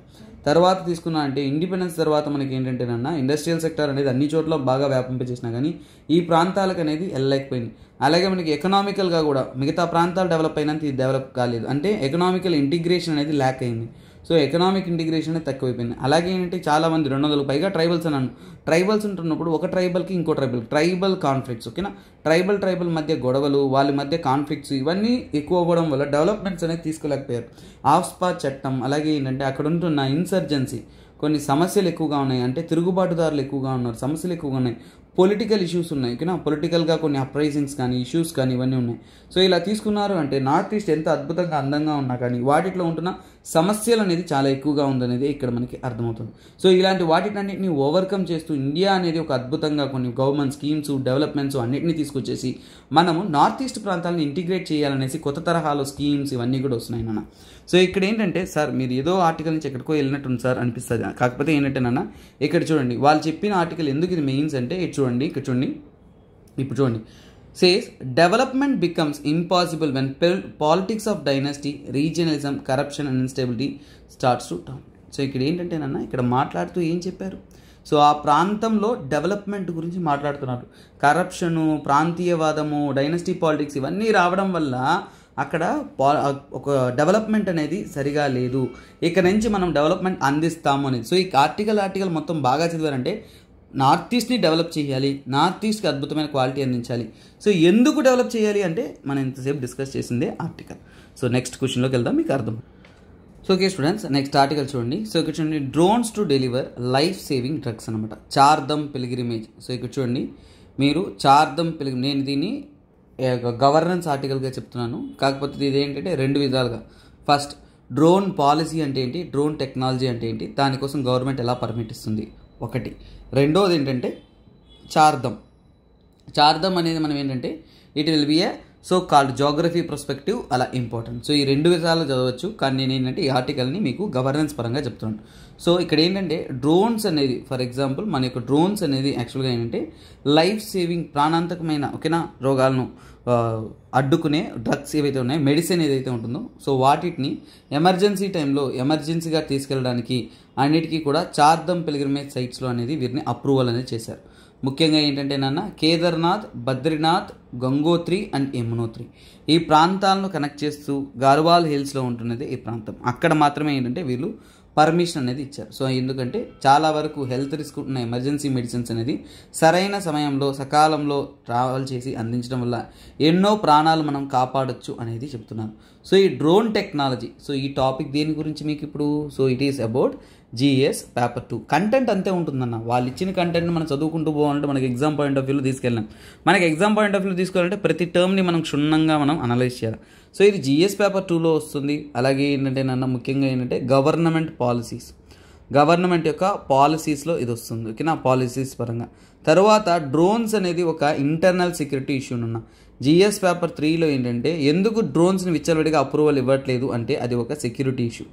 తర్వాత తీసుకున్నా అంటే ఇండిపెండెన్స్ తర్వాత మనకి ఏంటంటేనన్నా ఇండస్ట్రియల్ సెక్టర్ అనేది అన్ని చోట్ల బాగా వ్యాపింపచేసినా కానీ ఈ ప్రాంతాలకు అనేది వెళ్ళలేకపోయింది. అలాగే మనకి ఎకనామికల్గా కూడా మిగతా ప్రాంతాలు డెవలప్ అయినంత ఇది డెవలప్ కాలేదు. అంటే ఎకనామికల్ ఇంటిగ్రేషన్ అనేది ల్యాక్ అయింది. సో ఎకనామిక్ ఇంటిగ్రేషన్ అనేది తక్కువైపోయింది. అలాగే ఏంటంటే చాలామంది 200 పైగా ట్రైబల్స్ అన్నాను. ట్రైబల్స్ ఉంటున్నప్పుడు ఒక ట్రైబల్కి ఇంకో ట్రైబల్ కాన్ఫ్లిక్ట్స్ ఓకేనా, ట్రైబల్ మధ్య గొడవలు, వాళ్ళ మధ్య కాన్ఫ్లిక్ట్స్ ఇవన్నీ ఎక్కువ అవ్వడం వల్ల డెవలప్మెంట్స్ అనేది తీసుకోలేకపోయారు. ఆఫ్స్పా చట్టం, అలాగే ఏంటంటే అక్కడ ఉంటున్న ఇన్సర్జెన్సీ, కొన్ని సమస్యలు ఎక్కువగా ఉన్నాయి. అంటే తిరుగుబాటుదారులు ఎక్కువగా ఉన్నారు, సమస్యలు ఎక్కువగా ఉన్నాయి, పొలిటికల్ ఇష్యూస్ ఉన్నాయి ఓకేనా, పొలిటికల్గా కొన్ని అప్రైజింగ్స్ కానీ, ఇష్యూస్ కానీ ఇవన్నీ ఉన్నాయి. సో ఇలా తీసుకున్నారు అంటే నార్త్ ఈస్ట్ ఎంత అద్భుతంగా అందంగా ఉన్నా కానీ వాటిలో ఉంటున్న సమస్యలు అనేది చాలా ఎక్కువగా ఉందనేది ఇక్కడ మనకి అర్థమవుతుంది. సో ఇలాంటి వాటినన్నింటినీ ఓవర్కమ్ చేస్తూ ఇండియా అనేది ఒక అద్భుతంగా కొన్ని గవర్నమెంట్ స్కీమ్స్, డెవలప్మెంట్స్ అన్నింటినీ తీసుకొచ్చేసి మనము నార్త్ ఈస్ట్ ప్రాంతాలను ఇంటిగ్రేట్ చేయాలనేసి కొత్త తరహాలో స్కీమ్స్ ఇవన్నీ కూడా వస్తున్నాయి నాన్న. సో ఇక్కడ ఏంటంటే సార్ మీరు ఏదో ఆర్టికల్ నుంచి ఎక్కడికో వెళ్ళినట్టుంది సార్ అనిపిస్తుంది. కాకపోతే ఏంటంటే నాన్న ఇక్కడ చూడండి వాళ్ళు చెప్పిన ఆర్టికల్ ఎందుకు ఇది మెయిన్స్ అంటే ఇక్కడ చూడండి says development becomes impossible when politics of dynasty, regionalism, corruption and instability starts to dominate. So ఇక్కడ ఏంటంటే నాన్న ఇక్కడ మాట్లాడుతూ ఏం చెప్పారు, సో ఆ ప్రాంతంలో డెవలప్మెంట్ గురించి మాట్లాడుతున్నారు. కరప్షను, ప్రాంతీయవాదము, డైనాసిటీ పాలిటిక్స్ ఇవన్నీ రావడం వల్ల అక్కడ ఒక డెవలప్మెంట్ అనేది సరిగా లేదు. ఇక్కడ నుంచి మనం డెవలప్మెంట్ అందిస్తాము అనేది. సో ఈ ఆర్టికల్ మొత్తం బాగా చదివారంటే నార్త్ ఈస్ట్ని డెవలప్ చేయాలి, నార్త్ ఈస్ట్కి అద్భుతమైన క్వాలిటీ అందించాలి. సో ఎందుకు డెవలప్ చేయాలి అంటే మనం ఇంతసేపు డిస్కస్ చేసిందే ఆర్టికల్. సో నెక్స్ట్ క్వశ్చన్లోకి వెళ్దాం, మీకు అర్థం. So okay students, next article చూడండి. సో ఇక్కడ చూడండి drones to deliver life saving drugs అనమాట, చార్ధమ్ పిల్గ్రిమేజ్. సో ఇక్కడ చూడండి మీరు చార్ధమ్ నేను దీన్ని గవర్నెన్స్ ఆర్టికల్గా చెప్తున్నాను. కాకపోతే ఇది ఏంటంటే రెండు విధాలుగా, ఫస్ట్ డ్రోన్ పాలసీ అంటే ఏంటి, డ్రోన్ టెక్నాలజీ అంటే ఏంటి, దానికోసం గవర్నమెంట్ ఎలా పర్మిట్ ఇస్తుంది ఒకటి. రెండోది ఏంటంటే చార్ధమ్ అనేది మనం ఏంటంటే it will be A so called geography perspective అలా ఇంపార్టెంట్. సో ఈ రెండు విధాలు చదవచ్చు, కానీ నేను ఏంటంటే ఈ ఆర్టికల్ని మీకు గవర్నెన్స్ పరంగా చెప్తున్నాను. సో ఇక్కడ ఏంటంటే డ్రోన్స్ అనేది ఫర్ ఎగ్జాంపుల్ మన యొక్క డ్రోన్స్ అనేది యాక్చువల్గా ఏంటంటే లైఫ్ సేవింగ్, ప్రాణాంతకమైన ఓకేనా రోగాలను అడ్డుకునే డ్రగ్స్ ఏవైతే ఉన్నాయో, మెడిసిన్ ఏదైతే ఉంటుందో సో వాటిని ఎమర్జెన్సీ టైంలో ఎమర్జెన్సీగా తీసుకెళ్ళడానికి అన్నిటికీ కూడా చార్ధమ్ పిల్గ్రిమేజ్ సైట్స్లో అనేది వీరిని అప్రూవల్ అనేది చేశారు. ముఖ్యంగా ఏంటంటే నాన్న కేదార్నాథ్, బద్రీనాథ్, గంగోత్రి అండ్ యమునోత్రి ఈ ప్రాంతాలను కనెక్ట్ చేస్తూ గార్వాల్ హిల్స్లో ఉంటున్నది ఈ ప్రాంతం. అక్కడ మాత్రమే ఏంటంటే వీళ్ళు పర్మిషన్ అనేది ఇచ్చారు. సో ఎందుకంటే చాలా వరకు హెల్త్ రిస్క్ ఉన్న ఎమర్జెన్సీ మెడిసిన్స్ అనేది సరైన సమయంలో సకాలంలో ట్రావెల్ చేసి అందించడం వల్ల ఎన్నో ప్రాణాలు మనం కాపాడొచ్చు అనేది చెప్తున్నాను. సో ఈ డ్రోన్ టెక్నాలజీ, సో ఈ టాపిక్ దేని గురించి మీకు ఇప్పుడు, so it is about GS paper 2. Content అంతే ఉంటుందన్న, వాళ్ళు ఇచ్చిన కంటెంట్ని మనం చదువుకుంటూ పోవాలంటే మనకి ఎగ్జామ్ పాయింట్ ఆఫ్ వ్యూలో తీసుకెళ్ళాం. మనకి ఎగ్జామ్ పాయింట్ ఆఫ్ వ్యూలో తీసుకోవాలంటే ప్రతి టర్మ్ని మనం క్షుణ్ణంగా మనం అనలైజ్ చేయాలి. సో ఇది GS పేపర్ 2లో వస్తుంది. అలాగే ఏంటంటే నన్ను ముఖ్యంగా ఏంటంటే గవర్నమెంట్ యొక్క పాలసీస్లో ఇది వస్తుంది ఓకేనా, పాలసీస్ పరంగా. తర్వాత డ్రోన్స్ అనేది ఒక ఇంటర్నల్ సెక్యూరిటీ ఇష్యూనున్న GS పేపర్ 3లో ఏంటంటే ఎందుకు డ్రోన్స్ని విచ్చలవిడిగా అప్రూవల్ ఇవ్వట్లేదు అంటే అది ఒక సెక్యూరిటీ ఇష్యూ.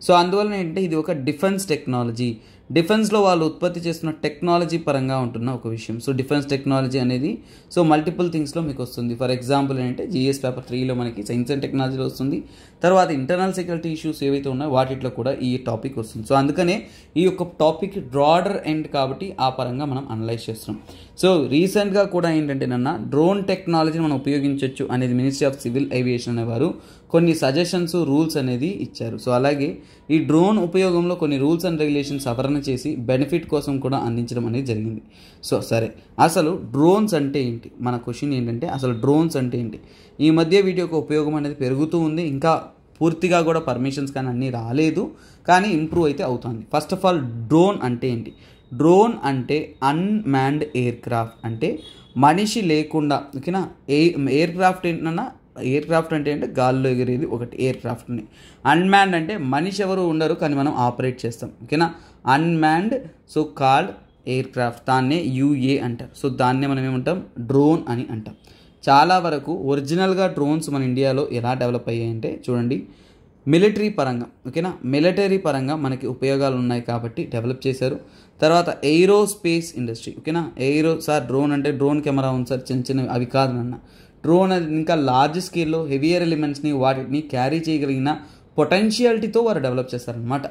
సో అందువల్ల ఏంటంటే ఇది ఒక డిఫెన్స్ టెక్నాలజీ. డిఫెన్స్లో వాళ్ళు ఉత్పత్తి చేస్తున్న టెక్నాలజీ పరంగా ఉంటున్న ఒక విషయం. సో డిఫెన్స్ టెక్నాలజీ అనేది సో మల్టిపుల్ థింగ్స్లో మీకు వస్తుంది. ఫర్ ఎగ్జాంపుల్ ఏంటంటే జిఎస్ పేపర్ 3లో మనకి సైన్స్ అండ్ టెక్నాలజీలో వస్తుంది. తర్వాత ఇంటర్నల్ సెక్యూరిటీ ఇష్యూస్ ఏవైతే ఉన్నాయో వాటిలో కూడా ఈ టాపిక్ వస్తుంది. సో అందుకనే ఈ యొక్క టాపిక్ బ్రాడర్ ఎండ్ కాబట్టి ఆ పరంగా మనం అనలైజ్ చేస్తున్నాం. సో రీసెంట్గా కూడా ఏంటంటే డ్రోన్ టెక్నాలజీని మనం ఉపయోగించవచ్చు అనేది మినిస్ట్రీ ఆఫ్ సివిల్ ఏవియేషన్ అనేవారు కొన్ని సజెషన్స్ రూల్స్ అనేది ఇచ్చారు. సో అలాగే ఈ డ్రోన్ ఉపయోగంలో కొన్ని రూల్స్ అండ్ రెగ్యులేషన్స్ సవరణ చేసి బెనిఫిట్ కోసం కూడా అందించడం అనేది జరిగింది. సో సరే, అసలు డ్రోన్స్ అంటే ఏంటి? మన క్వశ్చన్ ఏంటంటే అసలు డ్రోన్స్ అంటే ఏంటి? ఈ మధ్య వీటి యొక్క ఉపయోగం అనేది పెరుగుతూ ఉంది. ఇంకా పూర్తిగా కూడా పర్మిషన్స్ కానీ అన్నీ రాలేదు, కానీ ఇంప్రూవ్ అయితే అవుతుంది. ఫస్ట్ ఆఫ్ ఆల్ డ్రోన్ అంటే ఏంటి? డ్రోన్ అంటే అన్మ్యాన్డ్ ఎయిర్ క్రాఫ్ట్, అంటే మనిషి లేకుండా, ఓకేనా. ఎయిర్ క్రాఫ్ట్ ఏంటన్నా, ఎయిర్ క్రాఫ్ట్ అంటే గాల్లో ఎగిరేది ఒకటి ఎయిర్ క్రాఫ్ట్ని. అన్మ్యాన్డ్ అంటే మనిషి ఎవరు ఉండరు కానీ మనం ఆపరేట్ చేస్తాం, ఓకేనా. Unmanned so called air craft, దాన్నే యూఏ అంటారు. సో దాన్నే మనం ఏమంటాం? డ్రోన్ అని అంటాం. చాలా వరకు ఒరిజినల్గా డ్రోన్స్ మన ఇండియాలో ఎలా డెవలప్ అయ్యాయంటే చూడండి, మిలిటరీ పరంగా, ఓకేనా. మిలిటరీ పరంగా మనకి ఉపయోగాలు ఉన్నాయి కాబట్టి డెవలప్ చేశారు. తర్వాత ఏరోస్పేస్ ఇండస్ట్రీ, ఓకేనా. సార్ డ్రోన్ అంటే డ్రోన్ కెమెరా ఉంది సార్, చిన్న చిన్నవి అవి కాదు నాన్న. డ్రోన్ అది ఇంకా లార్జ్ స్కేల్లో హెవియర్ ఎలిమెంట్స్ని వాటిని క్యారీ చేయగలిగిన పొటెన్షియాలిటీతో వారు డెవలప్ చేస్తారనమాట.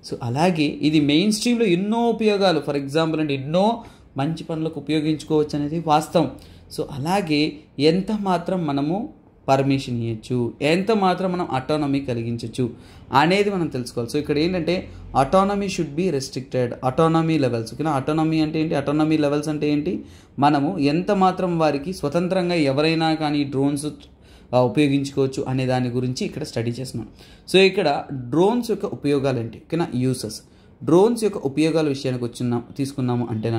సో అలాగే ఇది మెయిన్ స్ట్రీమ్లో ఎన్నో ఉపయోగాలు, ఫర్ ఎగ్జాంపుల్ అంటే ఎన్నో మంచి పనులకు ఉపయోగించుకోవచ్చు అనేది వాస్తవం. సో అలాగే ఎంత మాత్రం మనము పర్మిషన్ ఇవ్వచ్చు, ఎంత మాత్రం మనం అటానమీ కలిగించవచ్చు అనేది మనం తెలుసుకోవాలి. సో ఇక్కడ ఏంటంటే autonomy should be restricted, autonomy levels, ఓకేనా. అటానమీ అంటే ఏంటి? అటానమీ లెవెల్స్ అంటే ఏంటి? మనము ఎంత మాత్రం వారికి స్వతంత్రంగా ఎవరైనా కానీ డ్రోన్స్ ఉపయోగించుకోవచ్చు అనే దాని గురించి ఇక్కడ స్టడీ చేస్తున్నాం. సో ఇక్కడ డ్రోన్స్ యొక్క ఉపయోగాలు ఏంటి, ఓకేనా. యూసెస్. డ్రోన్స్ యొక్క ఉపయోగాల విషయానికి తీసుకున్నాము అంటే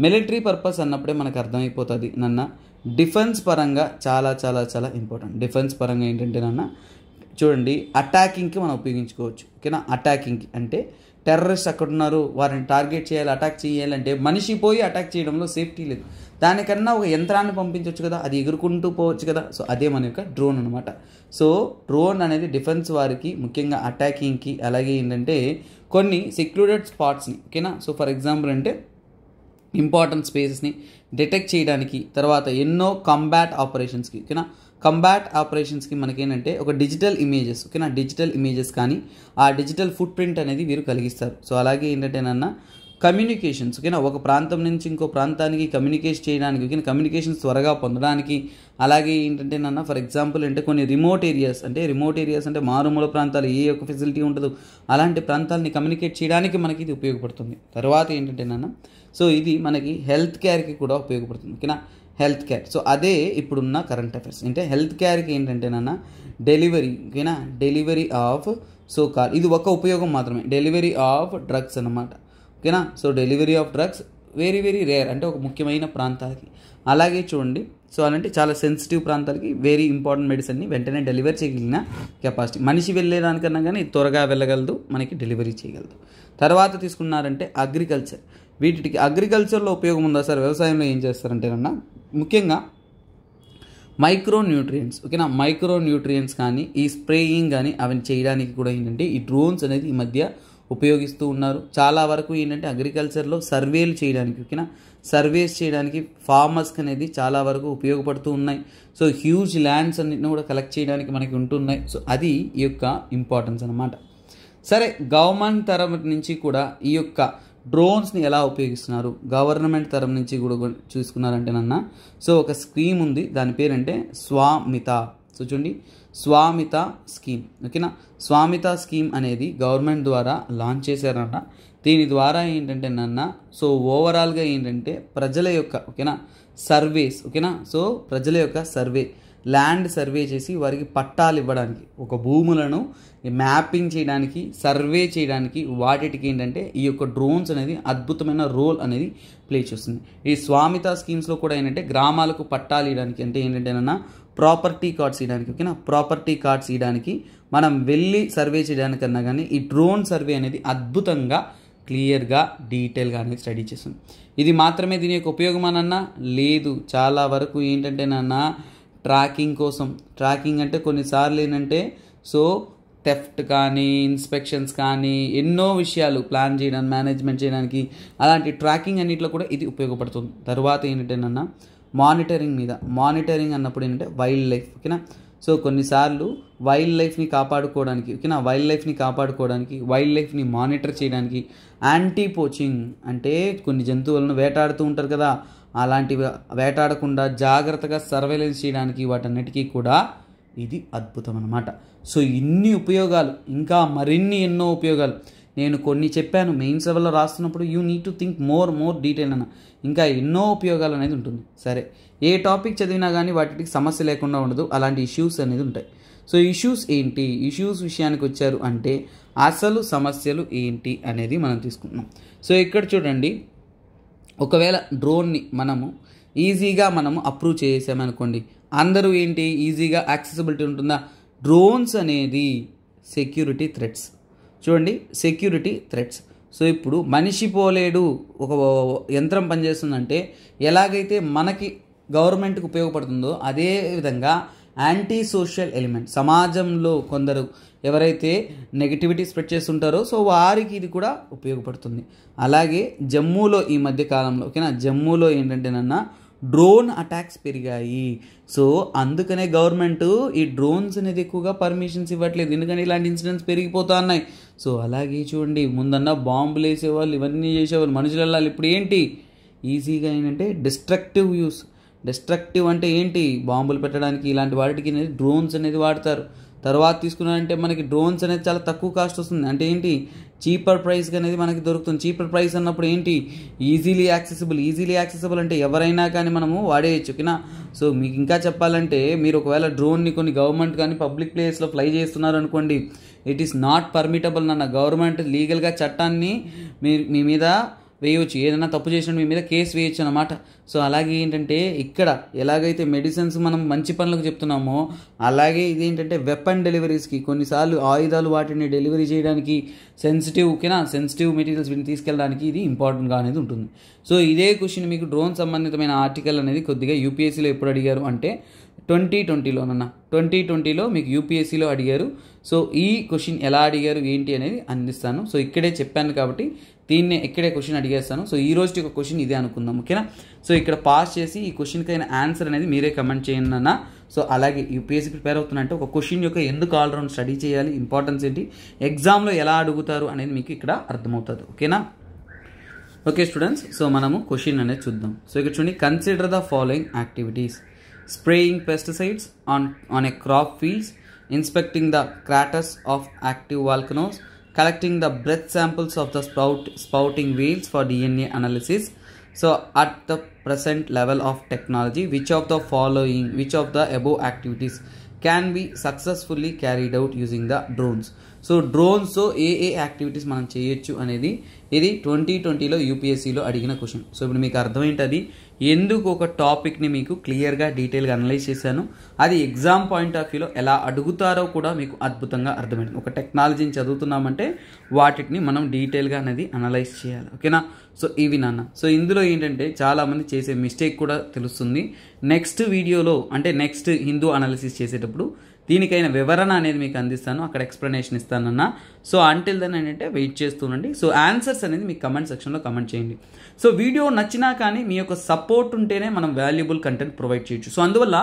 మిలిటరీ పర్పస్ అన్నప్పుడే మనకు అర్థమైపోతుంది డిఫెన్స్ పరంగా చాలా చాలా చాలా ఇంపార్టెంట్. డిఫెన్స్ పరంగా ఏంటంటే చూడండి, అటాకింగ్కి మనం ఉపయోగించుకోవచ్చు, ఓకేనా. అటాకింగ్కి అంటే టెర్రరిస్ట్ అక్కడ ఉన్నారు, వారిని టార్గెట్ చేయాలి, అటాక్ చేయాలంటే మనిషి పోయి అటాక్ చేయడంలో సేఫ్టీ లేదు. దానికన్నా ఒక యంత్రాన్ని పంపించవచ్చు కదా, అది ఎగురుకుంటూ పోవచ్చు కదా. సో అదే మన యొక్క డ్రోన్ అనమాట. సో డ్రోన్ అనేది డిఫెన్స్ వారికి ముఖ్యంగా అటాకింగ్కి, అలాగే ఏంటంటే కొన్ని సెక్లూడెడ్ స్పాట్స్ని, ఓకేనా. సో ఫర్ ఎగ్జాంపుల్ అంటే ఇంపార్టెంట్ స్పేసెస్ని డిటెక్ట్ చేయడానికి, తర్వాత ఎన్నో కంబాట్ ఆపరేషన్స్కి, ఓకేనా. కంబాట్ ఆపరేషన్స్కి మనకేంటంటే ఒక డిజిటల్ ఇమేజెస్, ఓకేనా. డిజిటల్ ఇమేజెస్ కానీ ఆ డిజిటల్ ఫుట్ ప్రింట్ అనేది వీరు కలిగిస్తారు. సో అలాగే ఏంటంటే కమ్యూనికేషన్స్, ఓకేనా. ఒక ప్రాంతం నుంచి ఇంకో ప్రాంతానికి కమ్యూనికేట్ చేయడానికి, ఓకేనా. కమ్యూనికేషన్స్ త్వరగా పొందడానికి, అలాగే ఏంటంటే ఫర్ ఎగ్జాంపుల్ అంటే కొన్ని రిమోట్ ఏరియాస్ అంటే మారుమూల ప్రాంతాలు ఏ యొక్క ఫెసిలిటీ ఉండదు, అలాంటి ప్రాంతాలని కమ్యూనికేట్ చేయడానికి మనకి ఇది ఉపయోగపడుతుంది. తర్వాత ఏంటంటే సో ఇది మనకి హెల్త్ కేర్కి కూడా ఉపయోగపడుతుంది, ఓకేనా. హెల్త్ కేర్, సో అదే ఇప్పుడున్న కరెంట్ అఫైర్స్. అంటే హెల్త్ కేర్కి ఏంటంటే డెలివరీ, ఓకేనా. డెలివరీ ఆఫ్ సో కాల్, ఇది ఒక ఉపయోగం మాత్రమే, డెలివరీ ఆఫ్ డ్రగ్స్ అన్నమాట, ఓకేనా. So delivery of drugs very very rare, అంటే ఒక ముఖ్యమైన ప్రాంతాలకి. అలాగే చూడండి, సో అలాంటి చాలా సెన్సిటివ్ ప్రాంతాలకి వెరీ ఇంపార్టెంట్ మెడిసిన్ని వెంటనే డెలివరీ చేయగలిగిన కెపాసిటీ, మనిషి వెళ్ళేదానికన్నా కానీ త్వరగా వెళ్ళగలదు, మనకి డెలివరీ చేయగలదు. తర్వాత తీసుకున్నారంటే అగ్రికల్చర్. వీటికి అగ్రికల్చర్లో ఉపయోగం ఉందా సార్? వ్యవసాయంలో ఏం చేస్తారంటే ముఖ్యంగా మైక్రో న్యూట్రియంట్స్, ఓకేనా. మైక్రో న్యూట్రియంట్స్ కానీ ఈ స్ప్రేయింగ్ కానీ అవన్నీ చేయడానికి కూడా ఏంటంటే ఈ డ్రోన్స్ అనేది ఈ మధ్య ఉపయోగిస్తూ ఉన్నారు. చాలా వరకు ఏంటంటే అగ్రికల్చర్లో సర్వేలు చేయడానికి, ఓకేనా. సర్వేస్ చేయడానికి ఫార్మర్స్కి అనేది చాలా వరకు ఉపయోగపడుతూ ఉన్నాయి. సో హ్యూజ్ ల్యాండ్స్ అన్నిటిని కూడా కలెక్ట్ చేయడానికి మనకి ఉంటున్నాయి. సో అది ఈ యొక్క ఇంపార్టెన్స్ అనమాట. సరే, గవర్నమెంట్ తరం నుంచి కూడా ఈ యొక్క డ్రోన్స్ని ఎలా ఉపయోగిస్తున్నారు, గవర్నమెంట్ తరం నుంచి కూడా చూసుకున్నారంటే సో ఒక స్కీమ్ ఉంది, దాని పేరంటే స్వామిత. సో చూడండి, స్వామిత స్కీమ్, ఓకేనా. స్వామిత స్కీమ్ అనేది గవర్నమెంట్ ద్వారా లాంచ్ చేశారన్న. దీని ద్వారా ఏంటంటే సో ఓవరాల్గా ఏంటంటే ప్రజల యొక్క, ఓకేనా, సర్వేస్, ఓకేనా. సో ప్రజల యొక్క సర్వే, ల్యాండ్ సర్వే చేసి వారికి పట్టాలు ఇవ్వడానికి, ఒక భూములను మ్యాపింగ్ చేయడానికి, సర్వే చేయడానికి, వాటికి ఏంటంటే ఈ యొక్క డ్రోన్స్ అనేది అద్భుతమైన రోల్ అనేది ప్లే చేస్తుంది. ఈ స్వామిత స్కీమ్స్లో కూడా ఏంటంటే గ్రామాలకు పట్టాలు ఇవ్వడానికి, అంటే ఏంటంటే ప్రాపర్టీ కార్డ్స్ ఇవ్వడానికి, ఓకేనా. ప్రాపర్టీ కార్డ్స్ ఇవ్వడానికి మనం వెళ్ళి సర్వే చేయడానికన్నా కానీ ఈ డ్రోన్ సర్వే అనేది అద్భుతంగా క్లియర్గా డీటెయిల్గా అనేది స్టడీ చేస్తుంది. ఇది మాత్రమే దీని యొక్క ఉపయోగమనన్నా లేదు. చాలా వరకు ఏంటంటే ట్రాకింగ్ కోసం, ట్రాకింగ్ అంటే కొన్నిసార్లు ఏంటంటే సో థెఫ్ట్ కానీ ఇన్స్పెక్షన్స్ కానీ ఎన్నో విషయాలు ప్లాన్ చేయడానికి మేనేజ్మెంట్ చేయడానికి అలాంటి ట్రాకింగ్ అన్నింటిలో కూడా ఇది ఉపయోగపడుతుంది. తర్వాత ఏంటంటేనన్నా మానిటరింగ్ అన్నప్పుడు ఏంటంటే వైల్డ్ లైఫ్, ఓకేనా. సో కొన్నిసార్లు వైల్డ్ లైఫ్ని కాపాడుకోవడానికి, ఓకేనా, వైల్డ్ లైఫ్ని మానిటర్ చేయడానికి యాంటీ పోచింగ్ అంటే కొన్ని జంతువులను వేటాడుతూ ఉంటారు కదా, అలాంటివి వేటాడకుండా జాగ్రత్తగా సర్వేలెన్స్ చేయడానికి వాటన్నిటికీ కూడా ఇది అద్భుతం అన్నమాట. సో ఇన్ని ఉపయోగాలు, ఇంకా మరిన్ని ఎన్నో ఉపయోగాలు నేను కొన్ని చెప్పాను. మెయిన్స్ లెవెల్లో రాస్తున్నప్పుడు you need to think more detail అన్న, ఇంకా ఎన్నో ఉపయోగాలు అనేది ఉంటుంది. సరే, ఏ టాపిక్ చదివినా కానీ వాటికి సమస్య లేకుండా ఉండదు, అలాంటి ఇష్యూస్ అనేది ఉంటాయి. సో ఇష్యూస్ ఏంటి, ఇష్యూస్ విషయానికి వచ్చారు అంటే అసలు సమస్యలు ఏంటి అనేది మనం తీసుకుంటున్నాం. సో ఇక్కడ చూడండి, ఒకవేళ డ్రోన్ని ఈజీగా అప్రూవ్ చేసామనుకోండి, అందరూ ఏంటి ఈజీగా యాక్సెసిబిలిటీ ఉంటుందా? డ్రోన్స్ అనేది సెక్యూరిటీ థ్రెట్స్. చూడండి, సెక్యూరిటీ థ్రెట్స్. సో ఇప్పుడు మనిషి పోలేడు, ఒక యంత్రం పనిచేస్తుందంటే ఎలాగైతే మనకి గవర్నమెంట్కి ఉపయోగపడుతుందో అదే విధంగా యాంటీ సోషల్ ఎలిమెంట్, సమాజంలో కొందరు ఎవరైతే నెగిటివిటీ స్ప్రెడ్ చేస్తుంటారో సో వారికి ఇది కూడా ఉపయోగపడుతుంది. అలాగే జమ్మూలో ఈ మధ్య కాలంలో, ఓకేనా, జమ్మూలో ఏంటంటేనన్నా డ్రోన్ అటాక్స్ పెరిగాయి. సో అందుకనే గవర్నమెంట్ ఈ డ్రోన్స్ అనేది ఎక్కువగా పర్మిషన్స్ ఇవ్వట్లేదు, ఎందుకంటే ఇలాంటి ఇన్సిడెంట్స్ పెరిగిపోతూ ఉన్నాయి. సో అలాగే చూడండి, ముందన్నా బాంబులు వేసేవాళ్ళు, ఇవన్నీ చేసేవాళ్ళు, మనుషులు వెళ్ళాలి. ఇప్పుడు ఏంటి ఈజీగా ఏంటంటే డిస్ట్రక్టివ్ అంటే ఏంటి, బాంబులు పెట్టడానికి ఇలాంటి వాటికి డ్రోన్స్ అనేది వాడతారు. తర్వాత తీసుకున్నారంటే మనకి డ్రోన్స్ అనేది చాలా తక్కువ కాస్ట్ వస్తుంది, అంటే ఏంటి చీపర్ ప్రైస్ అనేది మనకి దొరుకుతుంది. చీపర్ ప్రైస్ అన్నప్పుడు ఏంటి ఈజీలీ యాక్సెసిబుల్ అంటే ఎవరైనా కానీ మనము వాడేయచ్చు, ఓకేనా. సో మీకు ఇంకా చెప్పాలంటే మీరు ఒకవేళ డ్రోన్ని కొన్ని గవర్నమెంట్ కానీ పబ్లిక్ ప్లేస్లో ఫ్లై చేస్తున్నారు అనుకోండి, ఇట్ ఈస్ నాట్ పర్మిటబుల్ అన్న. గవర్నమెంట్ లీగల్గా చట్టాన్ని మీ మీద వేయవచ్చు, ఏదైనా తప్పు చేసినట్టు మీ మీద కేసు వేయచ్చు అన్నమాట. సో అలాగే ఏంటంటే ఇక్కడ ఎలాగైతే మెడిసిన్స్ మనం మంచి పనులకు చెప్తున్నామో అలాగే ఇదేంటంటే వెపన్ డెలివరీస్కి, కొన్నిసార్లు ఆయుధాలు వాటిని డెలివరీ చేయడానికి సెన్సిటివ్ మెటీరియల్స్ వీటిని తీసుకెళ్ళడానికి ఇది ఇంపార్టెంట్గా అనేది ఉంటుంది. సో ఇదే క్వశ్చన్ మీకు డ్రోన్ సంబంధితమైన ఆర్టికల్ అనేది కొద్దిగా యూపీఎస్సీలో ఎప్పుడు అడిగారు అంటే 2020లో మీకు యూపీఎస్సీలో అడిగారు. సో ఈ క్వశ్చన్ ఎలా అడిగారు ఏంటి అనేది అందిస్తాను. సో ఇక్కడే చెప్పాను కాబట్టి దీన్నే ఇక్కడే క్వశ్చన్ అడిగేస్తాను. సో ఈ రోజుకి ఒక క్వశ్చన్ ఇదే అనుకుందాం, ఓకేనా. సో ఇక్కడ పాస్ చేసి ఈ క్వశ్చన్కి అయిన ఆన్సర్ అనేది మీరే కమెంట్ చేయండి అన్న. సో అలాగే యూపీఎస్సీ ప్రిపేర్ అవుతున్నంటే ఒక క్వశ్చన్ యొక్క ఎందుకు ఆల్రౌండ్ స్టడీ చేయాలి, ఇంపార్టెన్స్ ఏంటి, ఎగ్జామ్లో ఎలా అడుగుతారు అనేది మీకు ఇక్కడ అర్థమవుతుంది, ఓకేనా. ఓకే స్టూడెంట్స్, సో మనము క్వశ్చన్ అనేది చూద్దాం. సో ఇక్కడ చూడండి, consider the following activities: spraying pesticides on a crop fields, inspecting the craters of active volcanoes, collecting the breath samples of the spouting whales for DNA analysis. So at the present level of technology, which of the above activities can be successfully carried out using the drones? So డ్రోన్స్తో ఏ activities మనం చేయొచ్చు అనేది ఇది 2020లో యూపీఎస్సీలో అడిగిన question. So ఇప్పుడు మీకు అర్థమైంటుంది ఎందుకు ఒక టాపిక్ని మీకు క్లియర్గా డీటెయిల్గా అనలైజ్ చేశాను, అది ఎగ్జామ్ పాయింట్ ఆఫ్ వ్యూలో ఎలా అడుగుతారో కూడా మీకు అద్భుతంగా అర్థమైంది. ఒక టెక్నాలజీని చదువుతున్నామంటే వాటిని మనం డీటెయిల్గా అనేది అనలైజ్ చేయాలి, ఓకేనా. సో ఇవి నాన్న. సో ఇందులో ఏంటంటే చాలామంది చేసే మిస్టేక్ కూడా తెలుస్తుంది. నెక్స్ట్ వీడియోలో అంటే నెక్స్ట్ హిందూ అనాలిసిస్ చేసేటప్పుడు దీనికైనా వివరణ అనేది మీకు అందిస్తాను, అక్కడ ఎక్స్ప్లెనేషన్ ఇస్తానన్నా. సో అంటిల్ దెన్ ఏంటంటే వెయిట్ చేస్తుండండి. సో ఆన్సర్స్ అనేది మీకు కమెంట్ సెక్షన్లో కమెంట్ చేయండి. సో వీడియో నచ్చినా కానీ మీ యొక్క సపోర్ట్ ఉంటేనే మనం వాల్యుబుల్ కంటెంట్ ప్రొవైడ్ చేయొచ్చు. సో అందువల్ల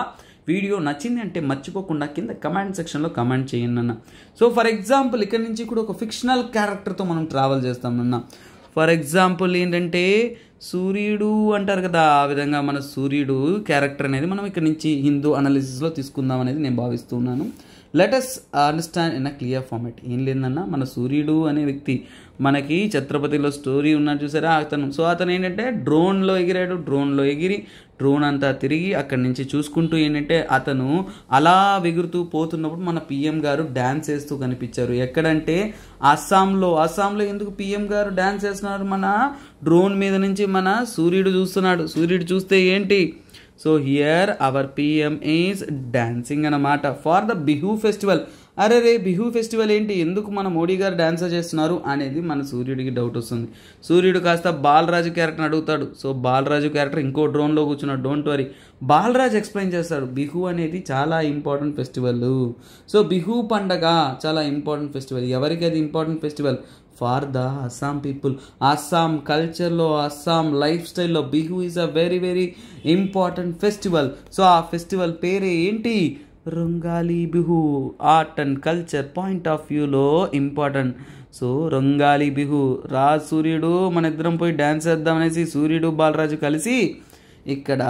వీడియో నచ్చింది అంటే మర్చిపోకుండా కింద కమెంట్ సెక్షన్లో కమెంట్ చేయండి అన్న. సో ఫర్ ఎగ్జాంపుల్ ఇక్కడ నుంచి కూడా ఒక ఫిక్షనల్ క్యారెక్టర్తో మనం ట్రావెల్ చేస్తాం అన్న. ఫర్ ఎగ్జాంపుల్ ఏంటంటే సూర్యుడు అంటారు కదా, ఆ విధంగా మన సూర్యుడు క్యారెక్టర్ అనేది మనం ఇక్కడ నుంచి హిందూ అనాలిసిస్లో తీసుకుందాం అనేది నేను భావిస్తున్నాను. Let us understand in a clear format. ఏం లేదన్నా, మన సూర్యుడు అనే వ్యక్తి మనకి ఛత్రపతిలో స్టోరీ ఉన్నట్టు చూసారా అతను. సో అతను ఏంటంటే డ్రోన్లో ఎగిరాడు, డ్రోన్లో ఎగిరి డ్రోన్ అంతా తిరిగి అక్కడి నుంచి చూసుకుంటూ ఏంటంటే అతను అలా ఎగురుతూ పోతున్నప్పుడు మన పిఎం గారు డ్యాన్స్ వేస్తూ కనిపించారు. ఎక్కడంటే అస్సాంలో ఎందుకు పిఎం గారు డ్యాన్స్ వేస్తున్నారు, మన డ్రోన్ మీద నుంచి మన సూర్యుడు చూస్తున్నాడు. సూర్యుడు చూస్తే ఏంటి, so here our PM is dancing అన్నమాట ఫార్ ద బిహు ఫెస్టివల్. అరే రే బిహు ఫెస్టివల్ ఏంటి, ఎందుకు మన మోడీ గారు డాన్సర్ చేస్తున్నారు అనేది మన సూర్యుడికి డౌట్ వస్తుంది. సూర్యుడు కాస్త బాలరాజు క్యారెక్టర్ని అడుగుతాడు. సో బాలరాజు క్యారెక్టర్ ఇంకో డ్రోన్లో కూర్చున్నాడు, డోంట్ వరీ, బాలరాజు ఎక్స్ప్లెయిన్ చేస్తాడు బిహు అనేది చాలా ఇంపార్టెంట్ ఫెస్టివల్. సో బిహు పండగ చాలా ఇంపార్టెంట్ ఫెస్టివల్. ఎవరికి అది important festival? For the Assam people. Assam కల్చర్లో, అస్సాం లైఫ్ స్టైల్లో Bihu is a very very important festival. So ఆ ఫెస్టివల్ పేరే ఏంటి? Rongali Bihu. Art and culture point of వ్యూలో ఇంపార్టెంట్. సో రొంగాలి బిహు. సూర్యుడు మన ఇద్దరం పోయి డ్యాన్స్ చేద్దామనేసి సూర్యుడు బాలరాజు కలిసి ఇక్కడ